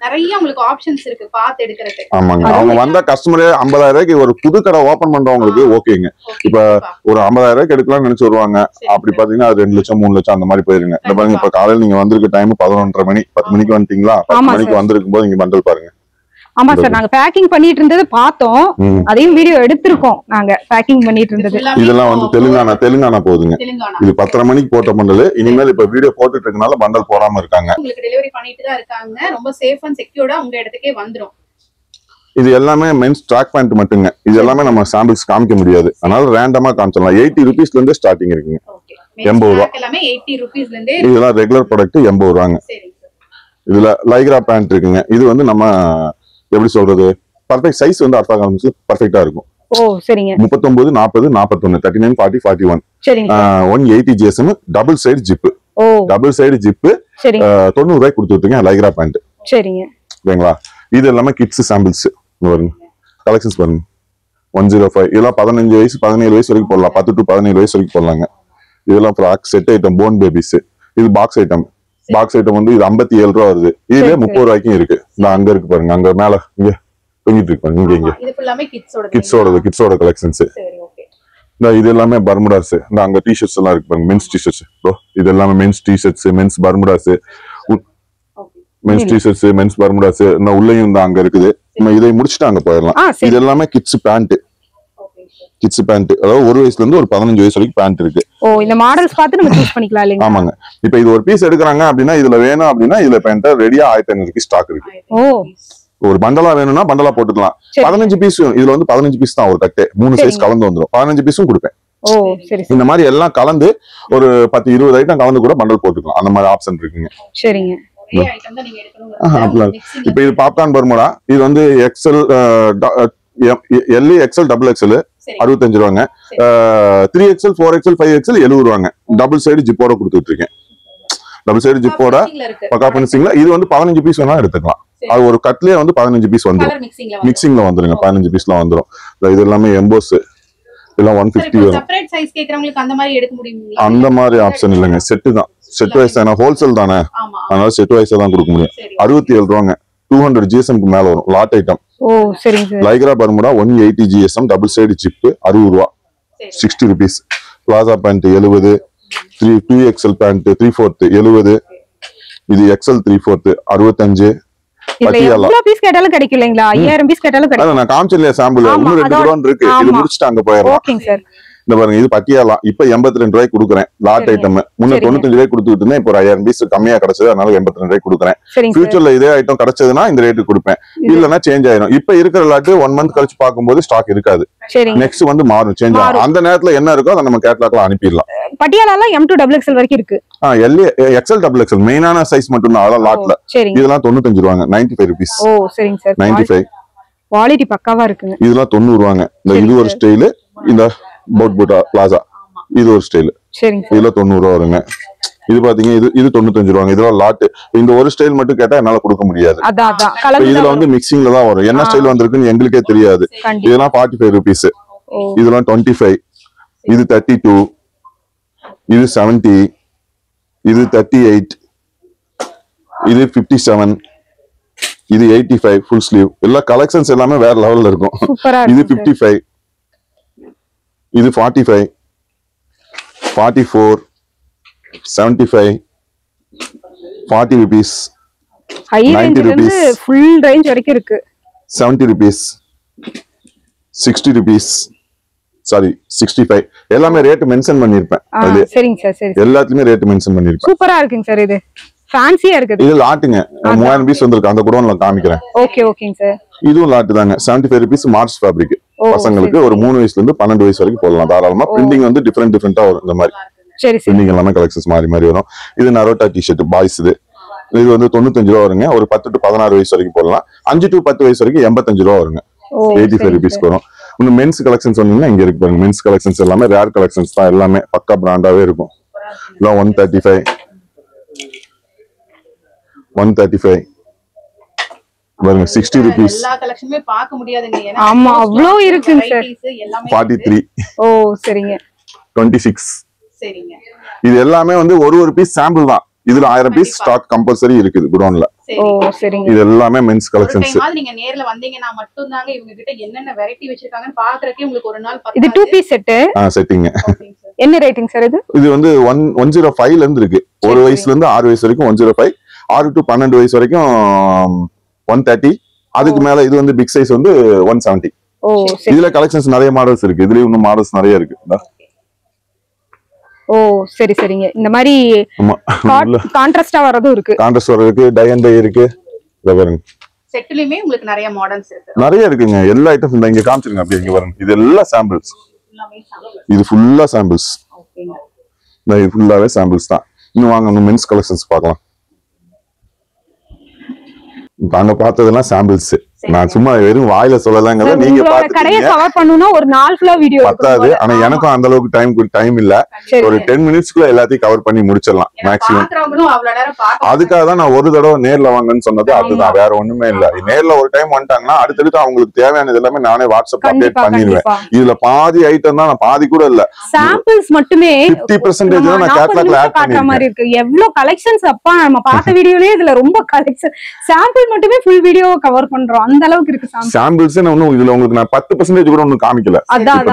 நிறைய உங்களுக்கு ஆப்ஷன்ஸ் இருக்கு பார்த்து எடுக்கிறதுக்கு. ஆமாங்க, அவங்க வந்த கஸ்டமரே 50,000 ரூபாய்க்கு ஒரு புது கடை ஓபன் பண்றவங்களுக்கு ஓகேங்க. இப்ப ஒரு 50,000 ரூபாய்க்கு எடுக்கலாம்னு நினைச்சு வருவாங்க. அப்படி பாத்தீங்கன்னா அது 2 லட்சம் 3 லட்சம் அந்த மாதிரி போயிருங்க. இந்த பாருங்க, இப்ப காலையில நீங்க வந்திருக்க டைம் 11:30 மணி. 10 மணிக்கு வந்துட்டீங்களா? 10 மணிக்கு வந்திருக்கும் போது இங்க பண்டல் பாருங்க. ஆமா சார், நாங்க பேக்கிங் பண்ணிட்டு இருந்தது பார்த்தோம். அதையும் வீடியோ எடுத்திருக்கோம். நாங்க பேக்கிங் பண்ணிட்டு இருந்தது. இதெல்லாம் வந்து தெலுங்கானா போகுதுங்க. இது 10:30 மணிக்கு போட்ட பண்டல். இனிமேல் இப்ப வீடியோ போட்டுட்டு இருக்கனால பண்டல் போடாம இருக்காங்க. உங்களுக்கு டெலிவரி பண்ணிட்டு தான் இருக்காங்க. ரொம்ப சேஃப் அண்ட் செக்யூர்டா உங்க இடத்துக்கே வந்துரும். இது எல்லாமே மென்ஸ் ட்ராக் பேண்ட் மட்டுங்க. இது எல்லாமே நம்ம சாம்பிள்ஸ் காமிக்க முடியாது. அதனால ரேண்டமா காமிச்சிடலாம். 80 ரூபீஸ்ல இருந்து ஸ்டார்டிங் இருக்குங்க. 80 ரூபா. எல்லாமே 80 ரூபீஸ்ல இருந்து. இதெல்லாம் ரெகுலர் ப்ராடக்ட் 80 ரூபாங்க. இதுல லைக்ரா பேண்ட் இருக்குங்க. இது வந்து நம்ம எப்படி சொல்றது, பர்ஃபெக்ட் சைஸ் வந்து அர்த்தா காமிச்சு பர்ஃபெக்ட்டா இருக்கும். ஓ சரிங்க. 39 40 41 39 40 41 சரிங்க. 180 GSM டபுள் சைடு ஜிப். ஓ டபுள் சைடு ஜிப் 90 ரூபாய்க்கு கொடுத்துட்டீங்க லைக்ரா பேண்ட். சரிங்க. ஓகேங்களா? இது எல்லாமே கிட்ஸ் சாம்பிள்ஸ் பாருங்க. கலெக்ஷன்ஸ் பாருங்க. 105 இதெல்லாம் 15 வயசு 17 வயசு வரைக்கும் போடலாம். 10 to 17 வயசு வரைக்கும் போடலாங்க. இதெல்லாம் frock set item, phone babies. இது பாக்ஸ் ஐட்டம். பாக்ஸ் ஐட்டம் வந்து இது 57 ரூபா வருது. இதுல 30 ரூபாய்க்கும் இருக்கு. இந்த அங்க இருக்கு பாருங்க, அங்க மேல இங்க தொங்கிட்டு இருக்கு பாருங்க. இங்க இது ஃபுல்லாமே கிட்ஸோட கலெக்ஷன்ஸ். சரி ஓகே. இது எல்லாமே பர்முடாஸ். இந்த அங்க டி-ஷர்ட்ஸ் எல்லாம் இருக்கு பாருங்க, மென்ஸ் டி-ஷர்ட்ஸ். இது எல்லாமே men's T-shirts, men's Bermudas, men's T-shirts, men's Bermudas. இந்த உள்ளேயும் இந்த அங்க இருக்குது. நம்ம இதை முடிச்சுட்டு அங்க போயிடலாம். இது எல்லாமே கிட்ஸ் பேண்ட். கிட்ஸ் பேண்ட், அதாவது 1 வயசுல இருந்து ஒரு 15 வயசு வரைக்கும் பேண்ட் இருக்கு. ஓ, இந்த மாடல்ஸ் பார்த்து நம்ம சூஸ் பண்ணிக்கலாம் இல்லையா? ஆமாங்க. இப்போ இது ஒரு பீஸ் எடுக்கறாங்க அப்படினா இதுல வேணும் அப்படினா இதுல பேண்ட் ரெடியா 1500க்கு ஸ்டாக் இருக்கு. ஓ, ஒரு பண்டலா வேணும்னா பண்டலா போட்டுக்கலாம். 15 பீஸ் இதுல வந்து 15 பீஸ் தான் ஒரு கட்டே. 3 சைஸ் கலந்து வந்துரும். 15 பீஸும் கொடுப்பேன். ஓ சரி. இந்த மாதிரி எல்லாம் கலந்து ஒரு 10 20 ஐட்டம் கலந்து கூட பண்டல் போட்டுக்கலாம். அந்த மாதிரி ஆப்ஷன் இருக்குங்க. சரிங்க. இப்போ இது பாப்கார்ன் பர்முடா. இது வந்து XL L XL double XL 65 ரூபாங்க. 3XL 4XL 5XL 70 ரூபாங்க. டபுள் சைடு ஜிப்போட கொடுத்துட்டு இருக்கேன். டபுள் சைடு ஜிப்போட பக்கா பினிஷிங்ல. இது வந்து 15 பீஸ் வேணா எடுத்துக்கலாம். அது ஒரு கட்லயே வந்து 15 பீஸ் வந்துரும். மிக்சிங்ல வந்துருங்க. 15 பீஸ்லாம் வந்துரும். இது எல்லாமே எம்போஸ். இதெல்லாம் 150 வரும். செப்பரேட் சைஸ் கேக்குறவங்களுக்கு அந்த மாதிரி எடுக்க முடியுமா? அந்த மாதிரி ஆப்ஷன் இல்லங்க. செட் தான். செட் வைஸ் தான, ஹோல்சேல் தானே. அதனால செட் வைஸா தான் கொடுக்க முடியும். 67 ரூபாங்க. 200 GSM க்கு மேல வரும். Lot item. ஓ சரிங்க. Lycra Bermuda 180 GSM double side zip 60 ரூபா. 60 rupees. Plaza pant 70. 2XL pant 3/4 70. இது XL 3/4 65. பட்டியாலா எவ்வளவு பீஸ் கேட்டாலும் கிடைக்கும் இல்லீங்களா? 5000 பீஸ் கேட்டாலும் கிடைக்கும். நான் காமிச்சல சாம்பிள் இன்னும் 2 கிலோ இருக்கு. இது முடிச்சிட்டு அங்க போயிரலாம். ஓகேங்க சார். இந்த பாருங்க இது பட்டியாலாம் இப்ப 82 ரூபாய்க்கு கொடுக்குறேன் லாட் ஐட்டம். முன்ன 95 ரூபாய்க்கு கொடுத்துட்டு இருந்தேன். இப்போ 1000 பீஸ் கம்மியா கிடைச்சது, அதனால 82 ரூபாய்க்கு கொடுக்குறேன். ஃபியூச்சர்ல இதே ஐட்டம் கிடைச்சதுன்னா இந்த ரேட்டு கொடுப்பேன், இல்லன்னா சேஞ்ச் ஆயிடும். இப்ப இருக்கிற லாட் 1 மந்த் கழிச்சு பார்க்கும்போது ஸ்டாக் இருக்காது, நெக்ஸ்ட் வந்து மாறும், சேஞ்ச் ஆகும். அந்த நேரத்துல என்ன இருக்கோ அதை நம்ம கேட்லாக்ல அனுப்பிடலாம். பட்டியாலால M2XXL வரைக்கும் இருக்கு. XL XXL மெயினான சைஸ் மட்டும் தான் அதெல்லாம் லாட்ல. இதெல்லாம் 95 ரூபாங்க, 95 ரூபீஸ். ஓ சரிங்க சார். 95 குவாலிட்டி பக்காவா இருக்குங்க. இதெல்லாம் 90 ரூபாங்க. இது ஒரு ஸ்டைல், இந்த போட் போட்டா பிளாசா இது ஒரு ஸ்டைல். சரிங்க சார். இதுல 90 ரூபா வருங்க. இது பாத்தீங்க இது 95 ரூபாங்க. இதெல்லாம் லாட். இந்த ஒரு ஸ்டைல் மட்டும் கேட்டா என்னால கொடுக்க முடியாது. இதுல வந்து மிக்சிங்ல தான் வரும். என்ன ஸ்டைல் வந்திருக்குன்னு எங்களுக்கே தெரியாது. இதெல்லாம் 45 ரூபீஸ். இதெல்லாம் 25. இது 32. இது 70. இது 38. இது 57. இது 85 ஃபுல் ஸ்லீவ். எல்லா கலெக்ஷன்ஸ் எல்லாமே வேற லெவல்ல இருக்கும். இது 55. இது 45. 44. 75. 40 rupees. ஹை ரேஞ்ச் இருந்து ஃபுல் ரேஞ்ச் வரைக்கும் இருக்கு. 70 rupees. 60 rupees. சாரி 65. எல்லாமே ரேட் மென்ஷன் பண்ணிருப்பேன். சரிங்க சார். சரி, எல்லாத்துலயுமே ரேட் மென்ஷன் பண்ணிருப்பேன். சூப்பரா இருக்குங்க சார். இது ஃபேன்சியா இருக்குது. இது லாட்டுங்க. 3000 பீஸ் வந்திருக்கு. அந்த குடோன்ல காமிக்கிறேன். ஓகே ஓகேங்க சார். இதுவும் லாட் தாங்க. 75 rupees மார்ச் ஃபேப்ரிக். பசங்களுக்கு ஒரு 3 வயசுல இருந்து 12 வயசு வரைக்கும் போடலாம் தாராளமா. பிரிண்டிங் வந்து டிஃபரெண்டா வரும். இந்த மாதிரி சரி சரி பிரிண்டிங் எல்லாமே கலெக்ஷன்ஸ் மாறி மாறி வரும். இது நரோட்டா டி-ஷர்ட் பாய்ஸ். இது வந்து 95 ரூபா வருங்க. ஒரு 10 to 16 வயசு வரைக்கும் போடலாம். 5 to 10 வயசு வரைக்கும் 85 ரூபா வருங்க. 85 rupees வரும். இன்னும் மென்ஸ் கலெக்ஷன்ஸ் வந்தீங்கன்னா இங்க இருக்கு பாருங்க. மென்ஸ் கலெக்ஷன்ஸ் எல்லாமே ரேர் கலெக்ஷன்ஸ் தான். எல்லாமே பக்கா பிராண்டாவே இருக்கும். இதெல்லாம் 135. 135 பாருங்க. 60 rupees. எல்லா கலெக்ஷனுமே பார்க்க முடியாதுங்க. ஆமா அவ்ளோ இருக்குங்க சார். 43. ஓ சரிங்க. 26. சரிங்க. இது எல்லாமே வந்து ஒரு பீஸ் சாம்பிள் தான். இதுல 1000 பீஸ் ஸ்டாக் கம்பல்சரி இருக்குது குடோன்ல. ஓ சரிங்க. இது எல்லாமே மென்ஸ் கலெக்ஷன்ஸ். நீங்க நேர்ல வந்தீங்கன்னா மட்டும் தாங்க இவங்க கிட்ட என்னென்ன வெரைட்டி வச்சிருக்காங்கன்னு பாக்குறதுக்கே உங்களுக்கு ஒரு நாள் இது 2 பீஸ் செட். செட்டிங். என்ன ரேட்டிங் சார் இது? இது வந்து 105 ல இருந்து இருக்கு. 1 வயசுல இருந்து 6 வயசு வரைக்கும் 105. 6 to 12 வயசு வரைக்கும் 130. அதுக்கு மேல இது வந்து பிக் சைஸ் வந்து 170. ஓ இதுல கலெக்ஷன்ஸ் நிறைய மாடல்ஸ் இருக்கு. இதுலயும் இன்னும் மாடல்ஸ் நிறைய இருக்கு. ஓ சரி சரிங்க. இந்த மாதிரி கான்ட்ராஸ்டா வரதும் இருக்கு. கான்ட்ராஸ்ட் வரதுக்கு டை அண்ட் டை இருக்கு. இத பாருங்க. செட்லயுமே உங்களுக்கு நிறைய மாடல்ஸ் இருக்கு. நிறைய இருக்குங்க. எல்லா ஐட்டம்ஸ் இங்க காமிச்சிருங்க. அப்படியே இங்க பாருங்க. இது எல்லாம் சாம்பிள்ஸ். இது ஃபுல்லா சாம்பிள்ஸ். ஓகேங்க. இது ஃபுல்லாவே சாம்பிள்ஸ் தான். இன்னும் வாங்க மென்ஸ் கலெக்ஷன்ஸ் பார்க்கலாம். நாங்க பார்த்ததெல்லாம் சாம்பிள்ஸ். நான் சும்மா வெறும் வாயில சொல்லலாங்க. நீங்க கடையை கவர் பண்ணனும்னா ஒரு நாள் ஃபுல்லா வீடியோ பத்தாது. ஆனா எனக்கும் அந்த அளவுக்கு டைம் இல்ல. ஒரு 10 மினிட்ஸ்க்குள்ள எல்லாத்தையும் கவர் பண்ணி முடிச்சிடலாம் மேக்ஸிமம். அதுக்காக தான் நான் ஒரு தடவை நேர்ல வாங்கன்னு சொன்னது. அதுதான், வேற ஒண்ணுமே இல்ல. நேர்ல ஒரு டைம் வந்துட்டாங்கன்னா அடுத்தடுத்து அவங்களுக்கு தேவையானது எல்லாமே நானே வாட்ஸ்அப் அப்டேட் பண்ணிடுவேன். இதுல பாதி ஐட்டம் தான், நான் பாதி கூட இல்ல, சாம்பிள்ஸ் மட்டுமே 50% தான் நான் கேட்லாக்ல ஆட் பண்ணிருக்கேன். மாதிரி இருக்கு. எவ்வளவு கலெக்ஷன்ஸ் அப்பா நம்ம பார்த்த வீடியோலயே இதுல ரொம்ப கலெக்ஷன். சாம்பிள் மட்டுமே ஃபுல் வீடியோ கவர் பண்றோம். அந்த அளவுக்கு இருக்கு சாம்பிள்ஸ். இதுல உங்களுக்கு நான் 10% கூட ஒன்னும் காமிக்கல.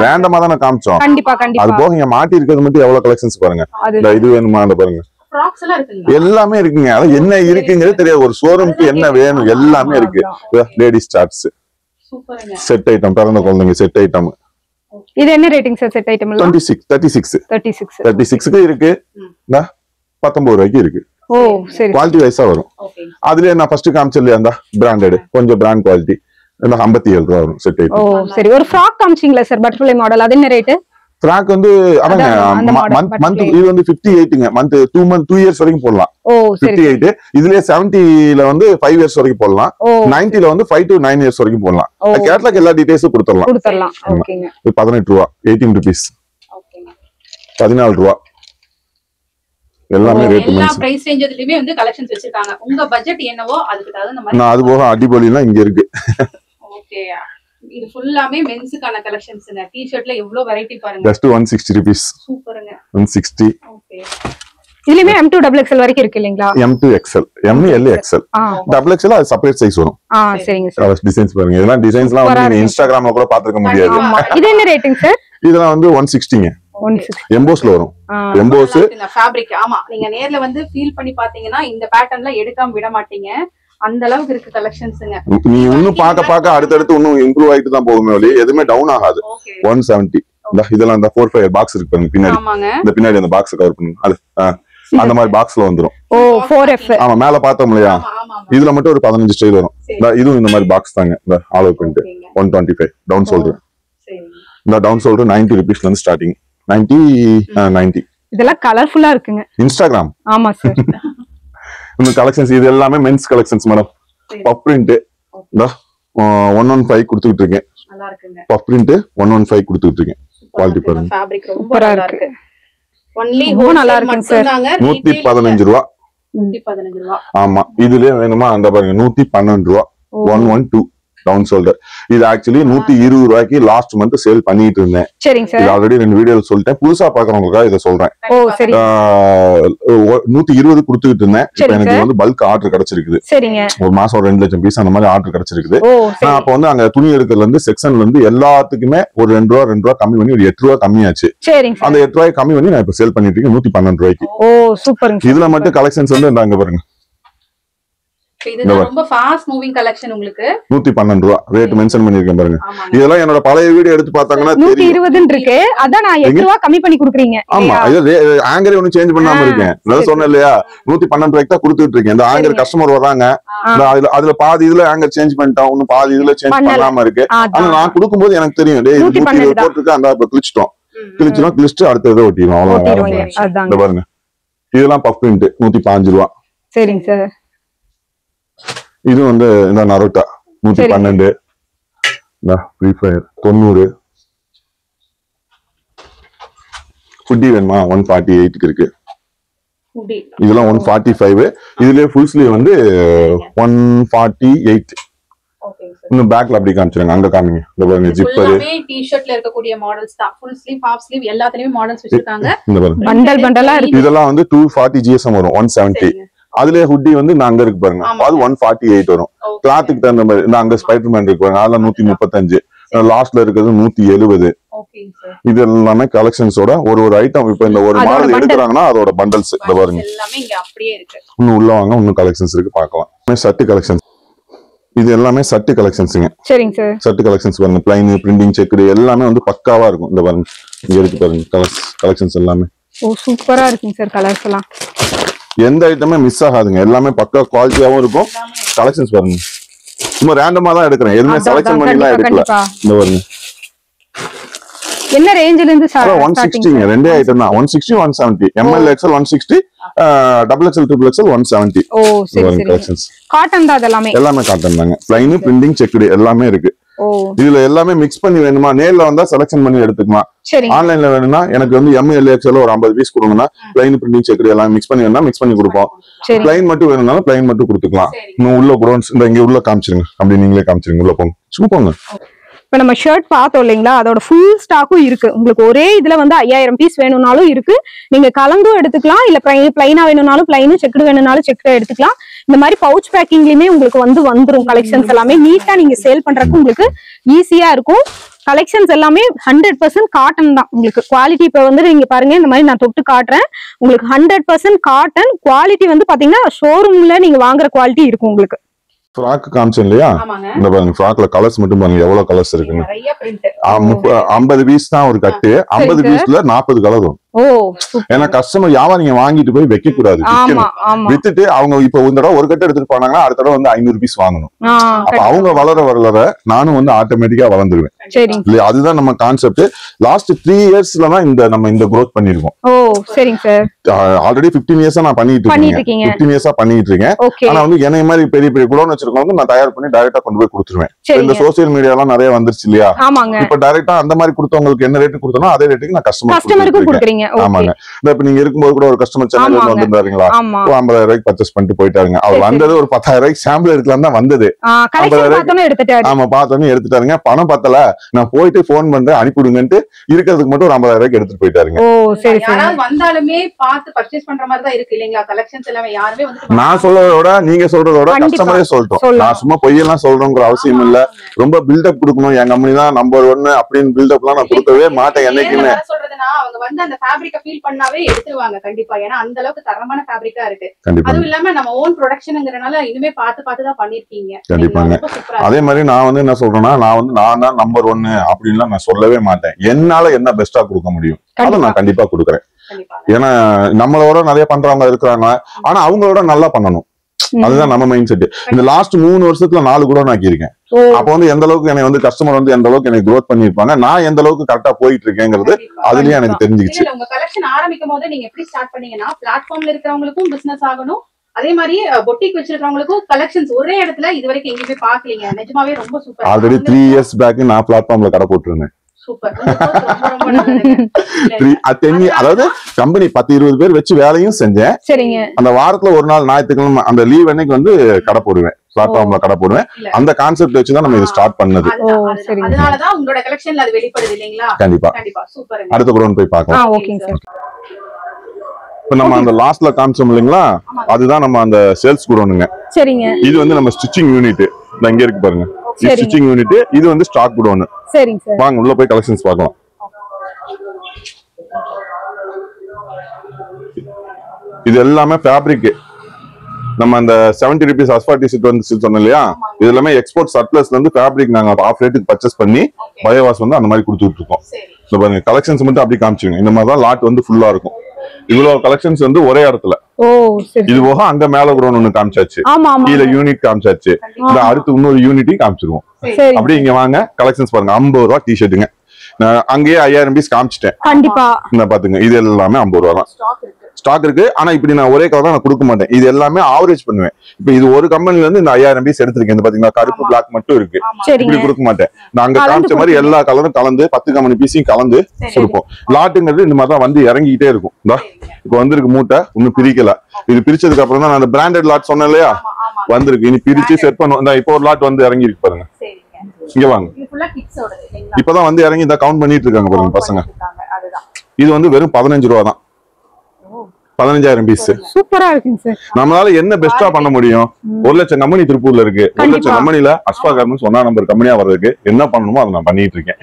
ரேண்டமா தான் காமிச்சோம். கண்டிப்பா கண்டிப்பா. அது போக இங்க மாட்டி இருக்கிறது மட்டும் எவ்வளவு கலெக்ஷன்ஸ் பாருங்க. இது வேணுமா அந்த பாருங்க. எல்லாமே இருக்குங்க. அது என்ன இருக்குங்கிறது தெரியாது. ஒரு ஷோரூம்க்கு என்ன வேணும் எல்லாமே இருக்கு. லேடிஸ் சார்ட்ஸ், செட் ஐட்டம், பிறந்த குழந்தைங்க செட் ஐட்டம். இது என்ன ரேட்டிங் சார்? செட் ஐட்டம் 36க்கு இருக்கு. 19 ரூபாய்க்கு இருக்கு. ஓ சரி. குவாலிட்டி வைஸா வரும். அதுல நான் ஃபர்ஸ்ட் காமிச்சல அந்த பிராண்டட் கொஞ்சம் பிராண்ட் குவாலிட்டி 57 ரூபாய் வரும் செட் ஐட்டம். ஓ சரி. ஒரு ஃப்ராக் காமிச்சீங்களா சார்? Butterfly model. அது என்ன ரேட்? ஃப்ராக் வந்து மந்த் இது வந்து 58ங்க. மந்த் 2 இயர்ஸ் வரைக்கும் போடலாம். ஓ சரி. 58. இதுலயே 70ல வந்து 5 இயர்ஸ் வரைக்கும் போடலாம். 90ல வந்து 5 to 9 இயர்ஸ் வரைக்கும் போடலாம். கேட்லாக் எல்லா டீடைல்ஸும் கொடுத்துடலாம். ஓகேங்க. 18 ரூபாய், 18 rupees. ஓகேங்க. 14 ரூபாய். எல்லாமே ரேட் எல்லா பிரைஸ் ரேஞ்சிலயுமே வந்து கலெக்ஷன்ஸ் வச்சிருக்காங்க. உங்க பட்ஜெட் என்னவோ அதுக்கு தகுந்த மாதிரி. நான் அது போக அடிபொலிலாம் இங்க இருக்கு. ஓகே. இது ஃபுல்லாமே மென்ஸ்க்கான கலெக்ஷன்ஸ்ங்க. டி-ஷர்ட்ல எவ்வளவு வெரைட்டி பாருங்க. Just 160 rupees. சூப்பர்ங்க. 160. ஓகே. இதுலயுமே M2XXL வரைக்கும் இருக்கு இல்லீங்களா? M2XL, MLXL. XXL அது செப்பரேட் சைஸ் வரும். சரிங்க சார். டிசைன்ஸ் பாருங்க. இதெல்லாம் டிசைன்ஸ்லாம் வந்து நீங்க இன்ஸ்டாகிராம்ல கூட பாத்துக்க முடியாது. இது என்ன ரேட்டிங் சார்? இதெல்லாம் வந்து 160ங்க. எம்போஸ்ல வரும். EMBOSS fabric. ஆமா, நீங்க நேர்ல வந்து ஃபீல் பண்ணி பாத்தீங்கன்னா இந்த பேட்டர்ன்ல எடுக்காம விட மாட்டீங்க. அந்த அளவுக்கு இருக்கு கலெக்ஷன்ஸ்ங்க. நீ இன்னும் பாக்க அடுத்தடுத்து இன்னும் இம்ப்ரூவ் ஆயிட்டு தான் போகுமே ஒளி எதுவுமே டவுன் ஆகாது. 170. இதெல்லாம் இந்த 4-5 பாக்ஸ் இருக்கு பாருங்க பின்னாடி. இந்த பின்னாடி அந்த பாக்ஸ் கவர் பண்ணுங்க. அது அந்த மாதிரி பாக்ஸ்ல வந்துரும். ஓ 4F. ஆமா மேல பார்த்தோம் இல்லையா, இதுல மட்டும் ஒரு 15 ஸ்டைல் வரும். இதுவும் இந்த மாதிரி பாக்ஸ் தாங்க. இந்த all over print 125 down shoulder. இந்த டவுன் ஷோல்டர் 90 ரூபீஸ்ல இருந்து ஸ்டார்டிங். 90. இதெல்லாம் கலர்ஃபுல்லா இருக்குங்க. இன்ஸ்டாகிராம். ஆமா சார். இந்த கலெக்ஷன்ஸ் இது எல்லாமே men's collections madam. Puff print 115 கொடுத்துட்டு இருக்கேன். நல்லா இருக்குங்க. பஃப் பிரிண்ட் 115 கொடுத்துட்டு இருக்கேன். குவாலிட்டி பாருங்க. ஃபேப்ரிக் ரொம்ப நல்லா இருக்கு. ஒன்லி ஹோல் நல்லா இருக்கு சார். 115 ரூபாய். 115 ரூபாய். ஆமா இதுலயே வேணுமா அந்த பாருங்க 112 ரூபாய். 112 டவுன் ஷோல்டர். இது ஆக்சுவலி 120 ரூபாய்க்கு லாஸ்ட் மந்த் சேல் பண்ணிட்டு இருந்தேன். சரிங்க சார். ஆல்ரெடி 2 வீடியோல சொல்லிட்டேன். புதுசா பாக்குறவங்களுக்காக இத சொல்றேன். ஓ சரி. 120 கொடுத்துட்டு இருந்தேன். இப்போ எனக்கு வந்து பல்க் ஆர்டர் கிடைச்சிருக்குது. சரிங்க. ஒரு மாசம் 2 லட்சம் பீஸ் அந்த மாதிரி ஆர்டர் கிடைச்சிருக்குது. நான் அப்ப வந்து அங்க துணி எடுக்கிறதுல இருந்து செக்ஷன்ல இருந்து எல்லாத்துக்குமே ஒரு 2 ரூபாய் கம்மி பண்ணி ஒரு 8 ரூபாய் கம்மியாச்சு. அந்த 8 ரூபாய் கம்மி பண்ணி நான் இப்ப சேல் பண்ணிட்டு இருக்கேன் 112 ரூபாய்க்கு. ஓ சூப்பருங்க. இதுல மட்டும் கலெக்ஷன்ஸ் வந்து இந்தாங்க பாருங்க. இது ரொம்ப ஃபாஸ்ட் மூவிங் கலெக்ஷன். உங்களுக்கு 112 ரூபாய் ரேட் மென்ஷன் பண்ணிருக்கேன் பாருங்க. இதெல்லாம் என்னோட பழைய வீடியோ எடுத்து பார்த்தாங்கன்னா 120 இருக்கு. அதான் நான் 8 ரூபாய் கம்மி பண்ணி கொடுக்குறீங்க. ஆமா இது ஆங்கரே ஒன்னும் சேஞ்ச் பண்ணாம இருக்கேன். நான் சொன்னேன் இல்லையா 112 ரூபாய்க்கு தான் கொடுத்துட்டு இருக்கேன். இந்த ஆங்கர் கஸ்டமர் வராங்க, அதுல பாதி இதுல ஆங்கர் சேஞ்ச் பண்ணிட்டோம், இன்னும் பாதி இதுல சேஞ்ச் பண்ணாம இருக்கு. ஆனா நான் கொடுக்கும்போது எனக்கு தெரியும் டேய் 120 போட்டுருக்கு, அந்த கிழிச்சிட்டோம் கிழிச்சிட்டு அடுத்த இதை ஒட்டிடும். அவ்வளவு பாருங்க. இதெல்லாம் பஃப் பிரிண்ட் 115 ரூபாய். சரிங்க சார். இது வந்து இந்த நரோட்டா 112, ஃப்ரீ ஃபயர் 90. ஃபுட்டி வேணுமா 148 இருக்கு. இதெல்லாம் 145. இதுலயே ஃபுல் ஸ்லீவ் வந்து 148. இன்னும் பேக்ல அப்படி காமிச்சிருங்க. அங்க காமிங்க. இந்த பாருங்க ஜிப்பர். டி-ஷர்ட்ல இருக்கக்கூடிய மாடல்ஸ் தான். ஃபுல் ஸ்லீவ், ஹாஃப் ஸ்லீவ் எல்லாத்துலயுமே மாடல்ஸ் வச்சிருக்காங்க. இந்த பாருங்க பண்டல் பண்டலா இருக்கு. இதெல்லாம் வந்து 240 GSM வரும். 170. அதுலயே ஹுட்டி வந்து அங்க இருக்கு பாருங்க. அது 148 வரும். கிளாத்துக்கு தகுந்த மாதிரி. இந்த அங்க ஸ்பைடர்மேன் இருக்கு பாருங்க. அதெல்லாம் 135. லாஸ்ட்ல இருக்கிறது 170. இது எல்லாமே கலெக்ஷன்ஸோட ஒரு ஐட்டம். இப்ப இந்த ஒரு மாடல் எடுக்கிறாங்கன்னா அதோட பண்டல்ஸ் இந்த பாருங்க. இன்னும் உள்ள வாங்க, இன்னும் கலெக்ஷன்ஸ் இருக்கு பார்க்கலாம். சட்டு கலெக்ஷன்ஸ். இது எல்லாமே சட்டு கலெக்ஷன்ஸ்ங்க. சரிங்க சார். சட்டு கலெக்ஷன்ஸ் பாருங்க. பிளைன், பிரிண்டிங், செக்குடு எல்லாமே வந்து பக்காவா இருக்கும். இந்த பாருங்க இங்க இருக்கு பாருங்க கலெக்ஷன்ஸ் எல்லாமே. ஓ சூப்பரா இருக்குங்க சார் கலர்ஸ் எல்லாம். எந்த ஐட்டமே மிஸ் ஆகாதுங்க. எல்லாமே பக்கா குவாலிட்டியாவும் இருக்கும். கலெக்ஷன்ஸ் பாருங்க. சும்மா ரேண்டமா தான் எடுக்கிறேன். எதுவுமே செலக்ஷன் பண்ணிலாம் எடுக்கல. இந்த பாருங்க. என்ன ரேஞ்சில இருந்து சார்? 160 ரெண்டே ஐட்டம் தான். 160 170. ML XL 160, XXL XXL 170. ஓ சரி சரி. காட்டன் தான் அதெல்லாம். எல்லாமே காட்டன் தாங்க. ப்ளைன், பிரிண்டிங், செக்குடு எல்லாமே இருக்கு. இதுல எல்லாமே மிக்ஸ் பண்ணி வேணுமா நேர்ல வந்தா செலக்ஷன் பண்ணி எடுத்துக்கலாம். ஆன்லைன்ல வேணும்னா எனக்கு வந்து ML XL ஒரு 50 பீஸ் கொடுங்கன்னா பிளைன், பிரிண்டிங், செக்குடு எல்லாம் மிக்ஸ் பண்ணி வேணும்னா மிக்ஸ் பண்ணி கொடுப்போம். பிளைன் மட்டும் வேணும்னாலும் பிளைன் மட்டும் கொடுத்துக்கலாம். இன்னும் உள்ள குடோன்ஸ் இந்த இங்க உள்ள காமிச்சிருங்க. அப்படி நீங்களே காமிச்சிருங்க. உள்ள போங்க. சும்மா போங்க. இப்ப நம்ம ஷர்ட் பார்த்தோம் இல்லைங்களா, அதோட ஃபுல் ஸ்டாக்கும் இருக்கு. உங்களுக்கு ஒரே இதுல வந்து 5000 பீஸ் வேணும்னாலும் இருக்கு. நீங்க கலந்தும் எடுத்துக்கலாம். இல்ல பிளைனா வேணும்னாலும் பிளைனு, செக்குடு வேணும்னாலும் செக்குடு எடுத்துக்கலாம். இந்த மாதிரி பவுச் பேக்கிங்லயுமே உங்களுக்கு வந்துரும். கலெக்ஷன்ஸ் எல்லாமே நீட்டா நீங்க சேல் பண்றதுக்கு உங்களுக்கு ஈஸியா இருக்கும். கலெக்ஷன்ஸ் எல்லாமே 100% காட்டன் தான். உங்களுக்கு குவாலிட்டி இப்ப வந்து நீங்க பாருங்க, இந்த மாதிரி நான் தொட்டு காட்டுறேன். உங்களுக்கு 100% காட்டன் குவாலிட்டி வந்து பாத்தீங்கன்னா ஷோரூம்ல நீங்க வாங்குற குவாலிட்டி இருக்கும் உங்களுக்கு. ஃப்ராக் காமிச்சேன் இல்லையா, இந்த பாருங்க ஃப்ராக்ல கலர்ஸ் மட்டும் பாருங்க எவ்வளவு கலர்ஸ் இருக்குன்னு. 50 பீஸ் தான் ஒரு கட்டு. 50 பீஸ்ல 40 கலர் வரும். ஏன்னா கஸ்டமர் வியாபாரிங்க வாங்கிட்டு போய் வைக்க கூடாது, வித்துட்டு அவங்க இப்ப ஒரு தடவை ஒரு கட்டு எடுத்துட்டு போனாங்கன்னா அடுத்த தடவை வந்து 500 பீஸ் வாங்கணும். அப்ப அவங்க வளர நானும் வந்து ஆட்டோமேட்டிக்கா வளர்ந்துருவேன் இல்லையா. அதுதான் நம்ம கான்செப்ட். லாஸ்ட் 3 இயர்ஸ்ல தான் நம்ம இந்த growth பண்ணிருக்கோம். ஆல்ரெடி 15 இயர்ஸா நான் பண்ணிட்டு இருக்கேன். 15 இயர்ஸா பண்ணிட்டு இருக்கேன். ஆனா வந்து என்னை மாதிரி பெரிய பெரிய குடோன் வச்சிருக்கவங்க நான் தயார் பண்ணி டைரக்டா கொண்டு போய் கொடுத்துருவேன். இந்த சோசியல் மீடியா எல்லாம் நிறைய வந்துருச்சு இல்லையா. இப்ப டைரக்டா அந்த மாதிரி கொடுத்தவங்களுக்கு என்ன ரேட்டு கொடுத்தனோ அதே ரேட்டுக்கு நான் கஸ்டமருக்கு கொடுக்குறேன். ஆமாங்க. இப்ப நீங்க இருக்கும்போது கூட ஒரு கஸ்டமர் சென்னையில இருந்து வந்திருந்தாருங்களா, 50,000 ரூபாய்க்கு பர்ச்சேஸ் பண்ணிட்டு போயிட்டாருங்க. அவர் வந்தது ஒரு 10,000 ரூபாய்க்கு சாம்பிள் எடுக்கலாம் தான் வந்தது. 50,000 ரூபாய்க்கு ஆமா பார்த்தோன்னு எடுத்துட்டாருங்க. பணம் பத்தல, நான் போயிட்டு போன் பண்றேன் அனுப்பிடுங்கன்ட்டு இருக்கிறதுக்கு மட்டும் ஒரு 50,000 ரூபாய்க்கு எடுத்துட்டு போயிட்டாருங்க. வந்தாலுமே பார்த்து பர்ச்சேஸ் பண்ற மாதிரி தான் இருக்கு இல்லீங்களா கலெக்ஷன்ஸ் எல்லாமே. யாருமே வந்து நான் சொல்றதோட நீங்க சொல்றதோட கஸ்டமரே சொல்றோம். நான் சும்மா பொய்யெல்லாம் சொல்றோங்கிற அவசியம் இல்ல. ரொம்ப பில்டப் கொடுக்கணும், என் கம்பெனி தான் நம்பர் 1 அப்படின்னு பில்டப் எல்லாம் நான் கொடுக்கவே மாட்டேன் என்னைக்குமே. சொல்றதுன்னா அவங்க வந்து அந்த ஃபேப்ரிக்க ஃபீல் பண்ணாவே எடுத்துருவாங்க கண்டிப்பா. ஏன்னா அந்த அளவுக்கு தரமான ஃபேப்ரிக்கா இருக்கு. கண்டிப்பா. அதுவும் இல்லாம நம்ம ஓன் ப்ரொடக்ஷன்ங்கறனால இனிமே பார்த்து தான் பண்ணிருக்கீங்க. கண்டிப்பாங்க. அதே மாதிரி நான் வந்து என்ன சொல்றேன்னா, நான் தான் நம்பர் 1 அப்படின்லாம் நான் சொல்லவே மாட்டேன். என்னால என்ன பெஸ்டா கொடுக்க முடியும் அதை நான் கண்டிப்பா கொடுக்குறேன். ஏன்னா நம்மளோட நிறைய பண்றவங்க இருக்கிறாங்க, ஆனா அவங்களோட நல்லா பண்ணணும். அதுதான் நம்ம மைண்ட் செட். இந்த லாஸ்ட் 3 வருஷத்துல 4 கூட நான் ஆக்கியிருக்கேன். அப்ப வந்து எந்த அளவுக்கு எனக்கு வந்து கஸ்டமர் வந்து எந்த அளவுக்கு எனக்கு growth பண்ணிருப்பாங்க, நான் எந்த அளவுக்கு கரெக்டா போயிட்டு இருக்கேங்கிறது அதுலயே எனக்கு தெரிஞ்சிச்சு. உங்க கலெக்ஷன் ஆரம்பிக்கும் போது நீங்க எப்படி ஸ்டார்ட் பண்ணீங்கன்னா, பிளாட்ஃபார்ம்ல இருக்கிறவங்களுக்கும் பிசினஸ் ஆகணும், அதே மாதிரி பொட்டிக் வச்சிருக்கவங்களுக்கும் கலெக்ஷன்ஸ் ஒரே இடத்துல இது வரைக்கும் எங்கேயுமே பாக்கலீங்க. நிஜமாவே ரொம்ப சூப்பர். ஆல்ரெடி 3 இயர்ஸ் பேக் நான் பிளாட்ஃபார்ம்ல கடை போட்டுருந்தேன். சூப்பர். அதாவது கம்பெனி 10-20 பேர் வச்சு வேலையும் செஞ்சேன். சரிங்க. அந்த வாரத்துல ஒரு நாள் ஞாயிற்றுக்கிழமை அந்த லீவ் அன்னைக்கு வந்து கடை போடுவேன், பிளாட்ஃபார்ம்ல கடை போடுவேன். அந்த கான்செப்ட் வச்சுதான் நம்ம இது ஸ்டார்ட் பண்ணது. அதனாலதான் உங்களோட கலெக்ஷன்ல அது வெளிப்படுது இல்லீங்களா? கண்டிப்பா. சூப்பர். அடுத்த குடோன் போய் பார்க்கலாம். ஓகேங்க சார். இப்ப நம்ம அந்த லாஸ்ட்ல காமிச்சோம் இல்லைங்களா, அதுதான் நம்ம அந்த சேல்ஸ் குடோனுங்க. சரிங்க. இது வந்து நம்ம ஸ்டிச்சிங் யூனிட். இங்க இருக்கு பாருங்க, ஸ்டிச்சிங் யூனிட். இது வந்து ஸ்டாக் குடோன். சரிங்க சார். வாங்க உள்ள போய் கலெக்ஷன்ஸ் பார்க்கலாம். இது எல்லாமே ஃபேப்ரிக். நம்ம அந்த 70 rupees அஸ்பாட்டி செட் வந்து சொன்னோம் இல்லையா, இது எல்லாமே எக்ஸ்போர்ட் சர்ப்ளஸ்ல இருந்து ஃபேப்ரிக் நாங்க ஆஃப் ரேட்டுக்கு பர்ச்சேஸ் பண்ணி பயோவாஸ் வந்து அந்த மாதிரி கொடுத்துட்டு இருக்கோம். இந்த பாருங்க கலெக்ஷன்ஸ் மட்டும் அப்படி காமிச்சுங்க. இந்த மாதிரி தான் லாட் வந்து ஃபுல்லா இருக்கும். இவ்வளவு கலெக்ஷன்ஸ் வந்து ஒரே இடத்துல. இது போக அங்க மேல குடோன் ஒண்ணு காமிச்சாச்சு, கீழே யூனிட் காமிச்சாச்சு. இந்த அடுத்து இன்னொரு யூனிட்டி காமிச்சிருவோம். அப்படி இங்க வாங்க கலெக்ஷன்ஸ் பாருங்க. 50 ரூபா டிஷர்ட்டுங்க. நான் அங்கேயே 5000 பீஸ் காமிச்சிட்டேன். கண்டிப்பா இந்த பாத்துங்க, இது எல்லாமே 50 ரூபா தான் ஸ்டாக் இருக்கு. ஆனா இப்படி நான் ஒரே கலர் தான் நான் கொடுக்க மாட்டேன். இது எல்லாமே ஆவரேஜ் பண்ணுவேன். இப்ப இது ஒரு கம்பெனில இருந்து இந்த 5000 பீஸ் எடுத்திருக்கேன். இந்த பாத்தீங்கன்னா கருப்பு பிளாக் மட்டும் இருக்கு. இப்படி கொடுக்க மாட்டேன். நாங்க காமிச்ச மாதிரி எல்லா கலரும் கலந்து 10 கம்பெனி பீஸையும் கலந்து கொடுப்போம். லாட்டுங்கிறது இந்த மாதிரி தான் வந்து இறங்கிக்கிட்டே இருக்கும். இப்ப வந்திருக்கு மூட்டை, இன்னும் பிரிக்கல. இது பிரிச்சதுக்கு அப்புறம் தான் நான் பிராண்டட் லாட் சொன்னேன் இல்லையா, வந்திருக்கு. இனி பிரிச்சு செட் பண்ணுவோம். இப்போ ஒரு லாட் வந்து இறங்கி இருக்கு பாருங்க. இங்க வாங்க, இப்பதான் வந்து இறங்கி இந்த கவுண்ட் பண்ணிட்டு இருக்காங்க பாருங்க பசங்க. இது வந்து வெறும் 15 ரூபா தான். 15000 பீஸ். சூப்பரா இருக்குங்க சார். நம்மளால என்ன பெஸ்டா பண்ண முடியும்? 1 லட்சம் கம்பெனி திருப்பூர்ல இருக்கு. 1 லட்சம் கம்பெனில அஸ்பா கார்மெண்ட்ஸ் 1ஆம் நம்பர் கம்பெனியா வர்றதுக்கு என்ன பண்ணணுமோ அதை நான் பண்ணிட்டு இருக்கேன்.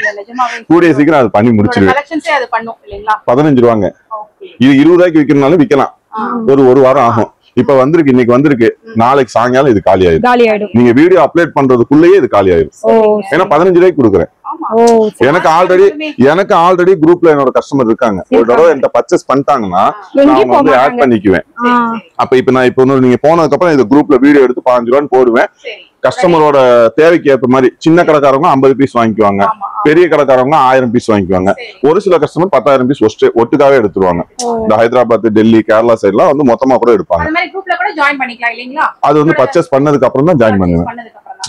கூடிய சீக்கிரம் அது பண்ணி முடிச்சிருவேன். 15 ரூபாங்க. இது 20 ரூபாய்க்கு விற்கிறனாலும் விற்கலாம். ஒரு வாரம் ஆகும். இப்ப வந்திருக்கு, இன்னைக்கு வந்திருக்கு, நாளைக்கு சாயங்காலம் இது காலி ஆயிடும். நீங்க வீடியோ அப்லோட் பண்றதுக்குள்ளேயே இது காலி ஆயிடும். ஏன்னா 15 ரூபாய்க்கு கொடுக்குறேன். எனக்கு ஆல்ரெடி குரூப்ல என்னோட கஸ்டமர் இருக்காங்க. ஒரு தடவை என்கிட்ட பர்ச்சேஸ் பண்ணிட்டாங்கன்னா நான் வந்து ஆட் பண்ணிக்குவேன். அப்ப இப்ப நான் இப்ப நீங்க போனதுக்கு அப்புறம் இந்த குரூப்ல வீடியோ எடுத்து 15 ரூபான்னு போடுவேன். கஸ்டமரோட தேவைக்கு ஏற்ற மாதிரி சின்ன கடைக்காரவங்க 50 பீஸ் வாங்கிக்குவாங்க, பெரிய கடைக்காரவங்க 1000 பீஸ் வாங்கிக்குவாங்க. ஒரு சில கஸ்டமர் 10000 பீஸ் ஒட்டுக்காவே எடுத்துருவாங்க. இந்த ஹைதராபாத், டெல்லி, கேரளா சைட்லாம் வந்து மொத்தமா கூட எடுப்பாங்க. அது வந்து பர்ச்சேஸ் பண்ணதுக்கு அப்புறம் தான் ஜாயின் பண்ணுவேன்.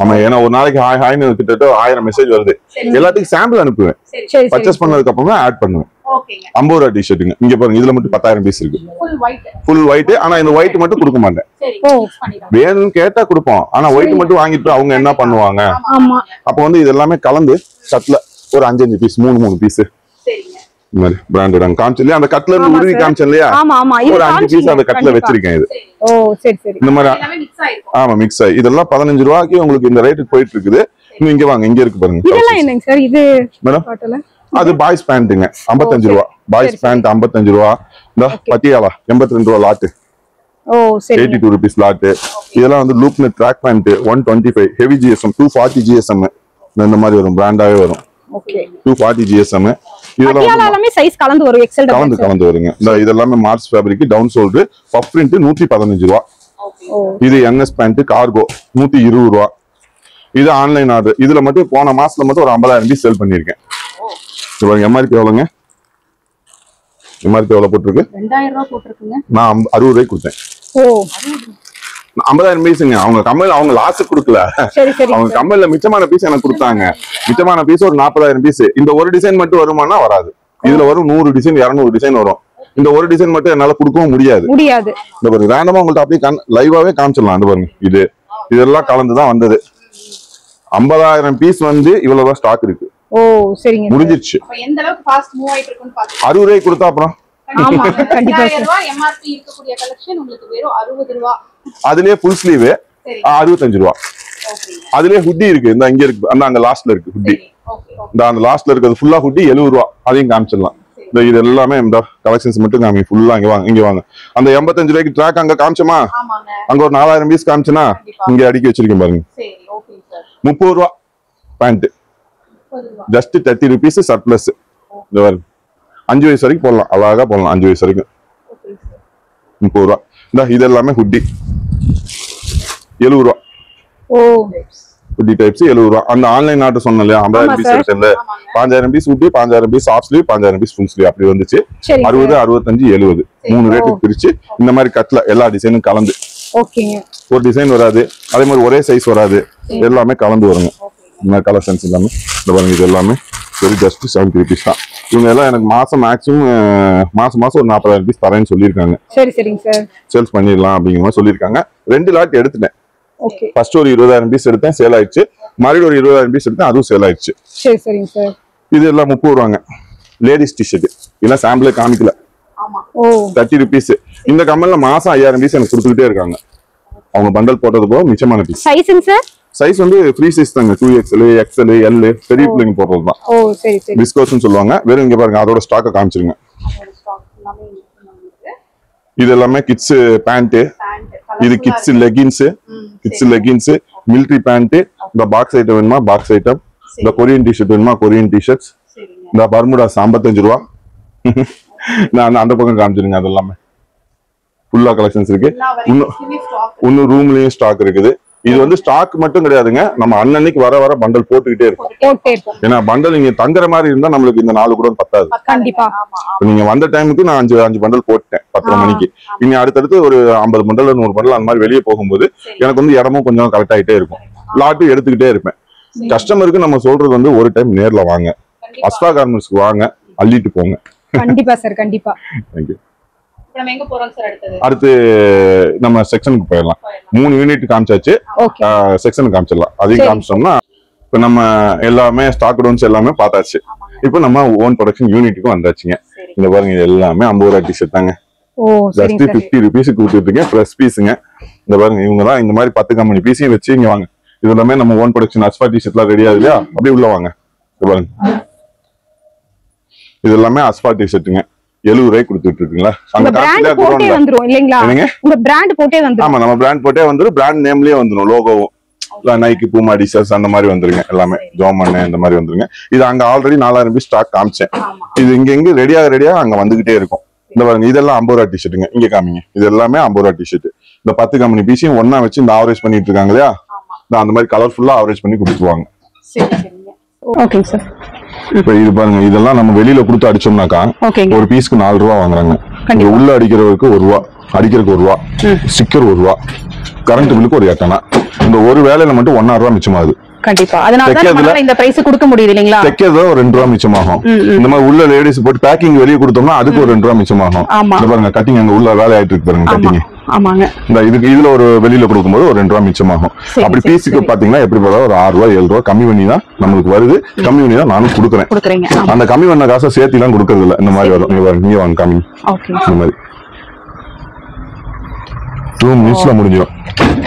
ஆமா, ஏன்னா ஒரு நாளைக்கு ஹாய்னு கிட்டத்தட்ட 1000 மெசேஜ் வருது. எல்லாத்துக்கும் சாம்பிள் அனுப்புவேன். பர்ச்சேஸ் பண்ணதுக்கு அப்புறம் தான் ஆட் பண்ணுவேன். 50 ரூபா டிஷர்ட்டுங்க. இங்க பாருங்க, இதுல மட்டும் 10000 பீஸ் இருக்கு. Full white. ஆனா இந்த ஒயிட் மட்டும் கொடுக்க மாட்டேன். வேணும்னு கேட்டா கொடுப்போம். ஆனா ஒயிட் மட்டும் வாங்கிட்டு அவங்க என்ன பண்ணுவாங்க, அப்ப வந்து இது எல்லாமே கலந்து கட்ல ஒரு 5 பீஸ் 3 பீஸ் இந்த மாதிரி பிராண்டட் அங்க காமிச்சல. அந்த கட்ல இருந்து உருவி காமிச்சேன் இல்லையா, ஒரு 5 பீஸ் அந்த கட்ல வச்சிருக்கேன். இது இந்த மாதிரி ஆமா மிக்ஸ் ஆகி இதெல்லாம் 15 ரூபாய்க்கு உங்களுக்கு இந்த ரேட்டுக்கு போயிட்டு இருக்குது. இங்க வாங்க, இங்க இருக்கு பாருங்க. இதெல்லாம் என்னங்க சார்? இது மேடம் அது பாய்ஸ் பேண்ட்டுங்க, 55 ரூபா. பாய்ஸ் பேண்ட் 55 ரூபா. இந்த பட்டியாலா 82 ரூபா லாட்டு. 82 rupees lot. இதெல்லாம் வந்து loop net track pant 125. Heavy GSM 240 GSM. இந்த மாதிரி வரும், பிராண்டாவே வரும். 240 ஜிஎஸ்எம். இதெல்லாம் எல்லாமே சைஸ் கலந்து வரும், எக்ஸ்எல் கலந்து வருங்க. இந்த இதெல்லாம் mars fabric, down shoulder, puff print 115 ரூபா. இது என்எஸ் பேண்ட் கார்கோ 120 ரூபா. இது ஆன்லைன் ஆர்டர். இதுல மட்டும் போன மாசத்துல மட்டும் ஒரு 50000 பீஸ் சேல் பண்ணிருக்கேன். எம்ஆர்பி எவ்வளவுங்க? எம்ஆர்பி எவ்வளவு போட்டிருக்கு? 2000 ரூபாய் போட்டிருக்குங்க. நான் 60 ரூபாய்க்கு கொடுத்தேன். 50000 பீஸுங்க. அவங்க கம்பெனில அவங்க லாஸ் கொடுக்கல, அவங்க கம்பெனில மிச்சமான பீஸ் எனக்கு கொடுத்தாங்க. மிச்சமான பீஸ் ஒரு 40000 பீஸ். இந்த ஒரு டிசைன் மட்டும் வருமானா வராது. இதுல வரும் 100 டிசைன் 200 டிசைன் வரும். இந்த ஒரு டிசைன் மட்டும் என்னால கொடுக்கவும் முடியாது. இந்த பாருங்க, ரேண்டமா உங்கள்ட்ட அப்படியே லைவாவே காமிச்சிடலாம். இந்த பாருங்க, இதெல்லாம் கலந்துதான் வந்தது. 50000 பீஸ் வந்து இவ்வளவுதான் ஸ்டாக் இருக்கு. முடிஞ்சிருச்சு. 60 ரூபாய்க்கு கொடுத்தா அப்புறம் அதுலயே ஃபுல் ஸ்லீவ் 65 ரூபா. அதுலயே ஹுட்டி இருக்கு. இந்த இங்க இருக்கு, அந்த அங்க லாஸ்ட்ல இருக்கு ஹுட்டி. இந்த அந்த லாஸ்ட்ல இருக்கிறது ஃபுல்லா ஹுட்டி 70 ரூபா. அதையும் காமிச்சிடலாம். இது எல்லாமே இந்த கலெக்ஷன்ஸ் மட்டும் காமி ஃபுல்லா இங்க வாங்க அந்த 85 ரூபாய்க்கு ட்ராக் அங்க காமிச்சோமா அங்க ஒரு 4000 பீஸ் காமிச்சனா இங்க அடுக்கி வச்சிருக்கேன் பாருங்க. 30 ரூபா பேண்ட் ஜஸ்ட் 30 rupees சர்ப்ளஸ். இந்த பாருங்க 5 வயசு வரைக்கும் போடலாம், அழகா போடலாம் 5 வயசு வரைக்கும். 30 ரூபா. இந்த இது எல்லாமே ஹுட்டி 70 ரூபா. ஹுட்டி டைப்ஸ் 70 ரூபா. அந்த ஆன்லைன் ஆர்டர் சொன்னேன் இல்லையா 50,000 பீஸ் எடுத்தேன்ல 5000 piece hoodie 5000 piece half sleeve 5000 piece full sleeve அப்படி வந்துச்சு. 60 65 70 3 ரேட்டுக்கு பிரிச்சு இந்த மாதிரி கட்ல எல்லா டிசைனும் கலந்து ஒரு டிசைன் வராது, அதே மாதிரி ஒரே சைஸ் வராது, எல்லாமே கலந்து வருங்க. இந்த மாதிரி கலெக்ஷன்ஸ் எல்லாமே இந்த பாருங்க. இது எல்லாமே வெரி ஜஸ்ட் 70 rupees தான். இவங்க எல்லாம் எனக்கு மாசம் மேக்ஸிமம் மாசம் ஒரு 40,000 பீஸ் தரேன்னு சொல்லியிருக்காங்க. சேல்ஸ் பண்ணிடலாம் அப்படிங்கிற மாதிரி சொல்லியிருக்காங்க. 2 லாட் எடுத்துட்டேன். ஃபர்ஸ்ட் ஒரு 20,000 பீஸ் எடுத்தேன், சேல் ஆயிடுச்சு. மறுபடியும் ஒரு 20,000 பீஸ் எடுத்தேன், அதுவும் சேல் ஆயிடுச்சு. இது எல்லாம் 30 ரூபாங்க. லேடிஸ் டிஷர்ட் இதெல்லாம் சாம்பிளே காமிக்கல. 30 rupees. இந்த கம்மல்ல மாசம் 5000 பீஸ் எனக்கு கொடுத்துக்கிட்டே இருக்காங்க. அவங்க பண்டல் போட்டது போக மிச்சமான பீஸ். சைஸ் வந்து ஃப்ரீ சைஸ் தாங்க. 2XL XL L பெரிய பிள்ளைங்க போடுறது தான். விஸ்கோஸ்னு சொல்லுவாங்க. வெறும் இங்க பாருங்க அதோட ஸ்டாக்க காமிச்சிருங்க. இது எல்லாமே கிட்ஸ் பேண்ட், இது கிட்ஸ் லெகின்ஸ், மிலிட்டரி பேண்ட். இந்த பாக்ஸ் ஐட்டம் வேணுமா பாக்ஸ் ஐட்டம், இந்த கொரியன் டிஷர்ட் வேணுமா கொரியன் டிஷர்ட்ஸ், இந்த பர்முடாஸ் 55 ரூபா. நான் அந்த பக்கம் காமிச்சிருங்க. அது எல்லாமே ஃபுல்லா கலெக்ஷன்ஸ் இருக்கு. இன்னும் ரூம்லயும் ஸ்டாக் இருக்குது. இது வந்து ஸ்டாக் மட்டும் கிடையாதுங்க, நம்ம அன்னன்னைக்கு வர வர பண்டல் போட்டுக்கிட்டே இருக்கும். ஏன்னா பண்டல் நீங்க தங்குற மாதிரி இருந்தா நம்மளுக்கு இந்த 4 கூட பத்தாது. நீங்க வந்த டைமுக்கு நான் 5 பண்டல் போட்டேன் 10 மணிக்கு. இனி அடுத்தடுத்து ஒரு 50 பண்டல் 100 பண்டல் அந்த மாதிரி வெளியே போகும்போது எனக்கு வந்து இடமும் கொஞ்சம் கரெக்ட் ஆகிட்டே இருக்கும். லாட்டும் எடுத்துக்கிட்டே இருப்பேன். கஸ்டமருக்கு நம்ம சொல்றது வந்து ஒரு டைம் நேர்ல வாங்க, அஸ்வா கார்மெண்ட்ஸ்க்கு வாங்க, அள்ளிட்டு போங்க. கண்டிப்பா சார், கண்டிப்பா. தேங்க்யூ. அடுத்து நம்ம செக்ஷனுக்கு போயிடலாம். 3 யூனிட் காமிச்சாச்சு, செக்ஷனுக்கு காமிச்சிடலாம். அதையும் காமிச்சோம்னா இப்ப நம்ம எல்லாமே ஸ்டாக் டவுன்ஸ் எல்லாமே பார்த்தாச்சு. இப்ப நம்ம ஓன் ப்ரொடக்ஷன் யூனிட்டுக்கு வந்தாச்சுங்க. இந்த பாருங்க இது எல்லாமே 50 ரூபா டிஷர்ட் தாங்க. ஜஸ்ட் 50 rupees கொடுத்துட்டு இருக்கேன். ஃப்ரெஷ் பீஸுங்க. இந்த பாருங்க இவங்க தான் இந்த மாதிரி 10 கம்பெனி பீஸையும் வச்சு இங்க வாங்க. இது எல்லாமே நம்ம ஓன் ப்ரொடக்ஷன் அஸ்வா டிஷர்ட்லாம் ரெடியா இல்லையா, அப்படியே உள்ள வாங்க. பாருங்க இது எல்லாமே அஸ்வா டிஷர்ட்டுங்க. 70 ரூபாய் கொடுத்துட்டு இருக்கீங்களா? அந்த காஸ்ட்ல போட்டே வந்துரும் இல்லீங்களா? உங்க பிராண்ட் போட்டே வந்துரும். ஆமா நம்ம பிராண்ட் போட்டே வந்துரும். பிராண்ட் நேம்லயே வந்துரும். லோகோவும் நைக்கி, பூமா, டிஷர்ட்ஸ் அந்த மாதிரி வந்துருங்க. எல்லாமே ஜோமன் இந்த மாதிரி வந்துருங்க. இது அங்க ஆல்ரெடி 4000 பீஸ் ஸ்டாக் காமிச்சேன். இது இங்க ரெடியா அங்க வந்துகிட்டே இருக்கும். இந்த பாருங்க இதெல்லாம் 50 ரூபா டிஷர்ட்டுங்க. இங்க காமிங்க. இது எல்லாமே 50 ரூபா டிஷர்ட். இந்த 10 கம்பெனி பீஸையும் ஒன்னா வச்சு இந்த ஆவரேஜ் பண்ணிட்டு இருக்காங்க இல்லையா, அந்த மாதிரி கலர்ஃபுல்லா ஆவரேஜ் பண்ணி கொடுத்துருவாங்க. Okay sir. இப்ப இது பாருங்க இதெல்லாம் நம்ம வெளியில கொடுத்து அடிச்சோம்னாக்கா ஒரு பீஸ்க்கு 4 ரூபா வாங்குறாங்க. உள்ள அடிக்கிறவருக்கு 1 ரூபா, அடிக்கிறதுக்கு 1 ரூபா, ஸ்டிக்கர் 1 ரூபா, கரண்ட் பில்லுக்கு ஒரு 8 அணா. இந்த ஒரு வேலையில மட்டும் 1.5 ரூபா மிச்சமாகுது. கண்டிப்பா. அதனால தான் இந்த பிரைஸ் கொடுக்க முடியுது இல்லீங்களா? தைக்கிறது ஒரு 2 ரூபா மிச்சமாகும். இந்த மாதிரி உள்ள லேடிஸ் போட்டு பேக்கிங் வெளியே கொடுத்தோம்னா அதுக்கு ஒரு 2 ரூபா மிச்சமாகும். இந்த பாருங்க கட்டிங் அங்க உள்ள வேலை ஆயிட்டு இருக்கு பாருங்க கட்டிங். ஆமாங்க. இந்த இதுல ஒரு வெளியில கொடுக்கும்போது ஒரு 2 ரூபா மிச்சமாகும். அப்படி பீஸுக்கு பாத்தீங்கன்னா எப்படி பார்த்தா ஒரு 6 ரூபா 7 ரூபா கம்மி பண்ணி தான் நம்மளுக்கு வருது. கம்மி பண்ணி தான் நானும் கொடுக்குறேன். அந்த கம்மி பண்ண காசை சேர்த்து எல்லாம் கொடுக்கறது இல்ல. இந்த மாதிரி வரும். நீங்க வாங்க கம்மி இந்த மாதிரி 2 மினிட்ஸ்ல முடிஞ்சிடும்.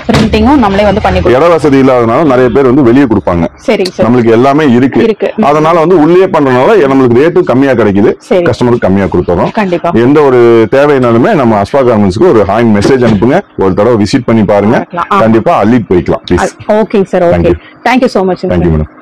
பிரிண்டிங்கும் நம்மளே வந்து பண்ணி கொடுப்போம். இட வசதி இல்லாதனால நிறைய பேர் வந்து வெளியே கொடுப்பாங்க. நம்மளுக்கு எல்லாமே இருக்கு. அதனால வந்து உள்ளே பண்றதுனால நம்மளுக்கு ரேட்டு கம்மியா கிடைக்குது, கஸ்டமருக்கு கம்மியா கொடுத்துறோம். எந்த ஒரு தேவைனாலுமே நம்ம அஸ்வா கார்மெண்ட்ஸ்க்கு ஒரு ஹாய் மெசேஜ் அனுப்புங்க. ஒரு தடவை விசிட் பண்ணி பாருங்க. கண்டிப்பா அள்ளிட்டு போய்க்கலாம். Okay sir. Okay. Thank you so much. Thank you madam.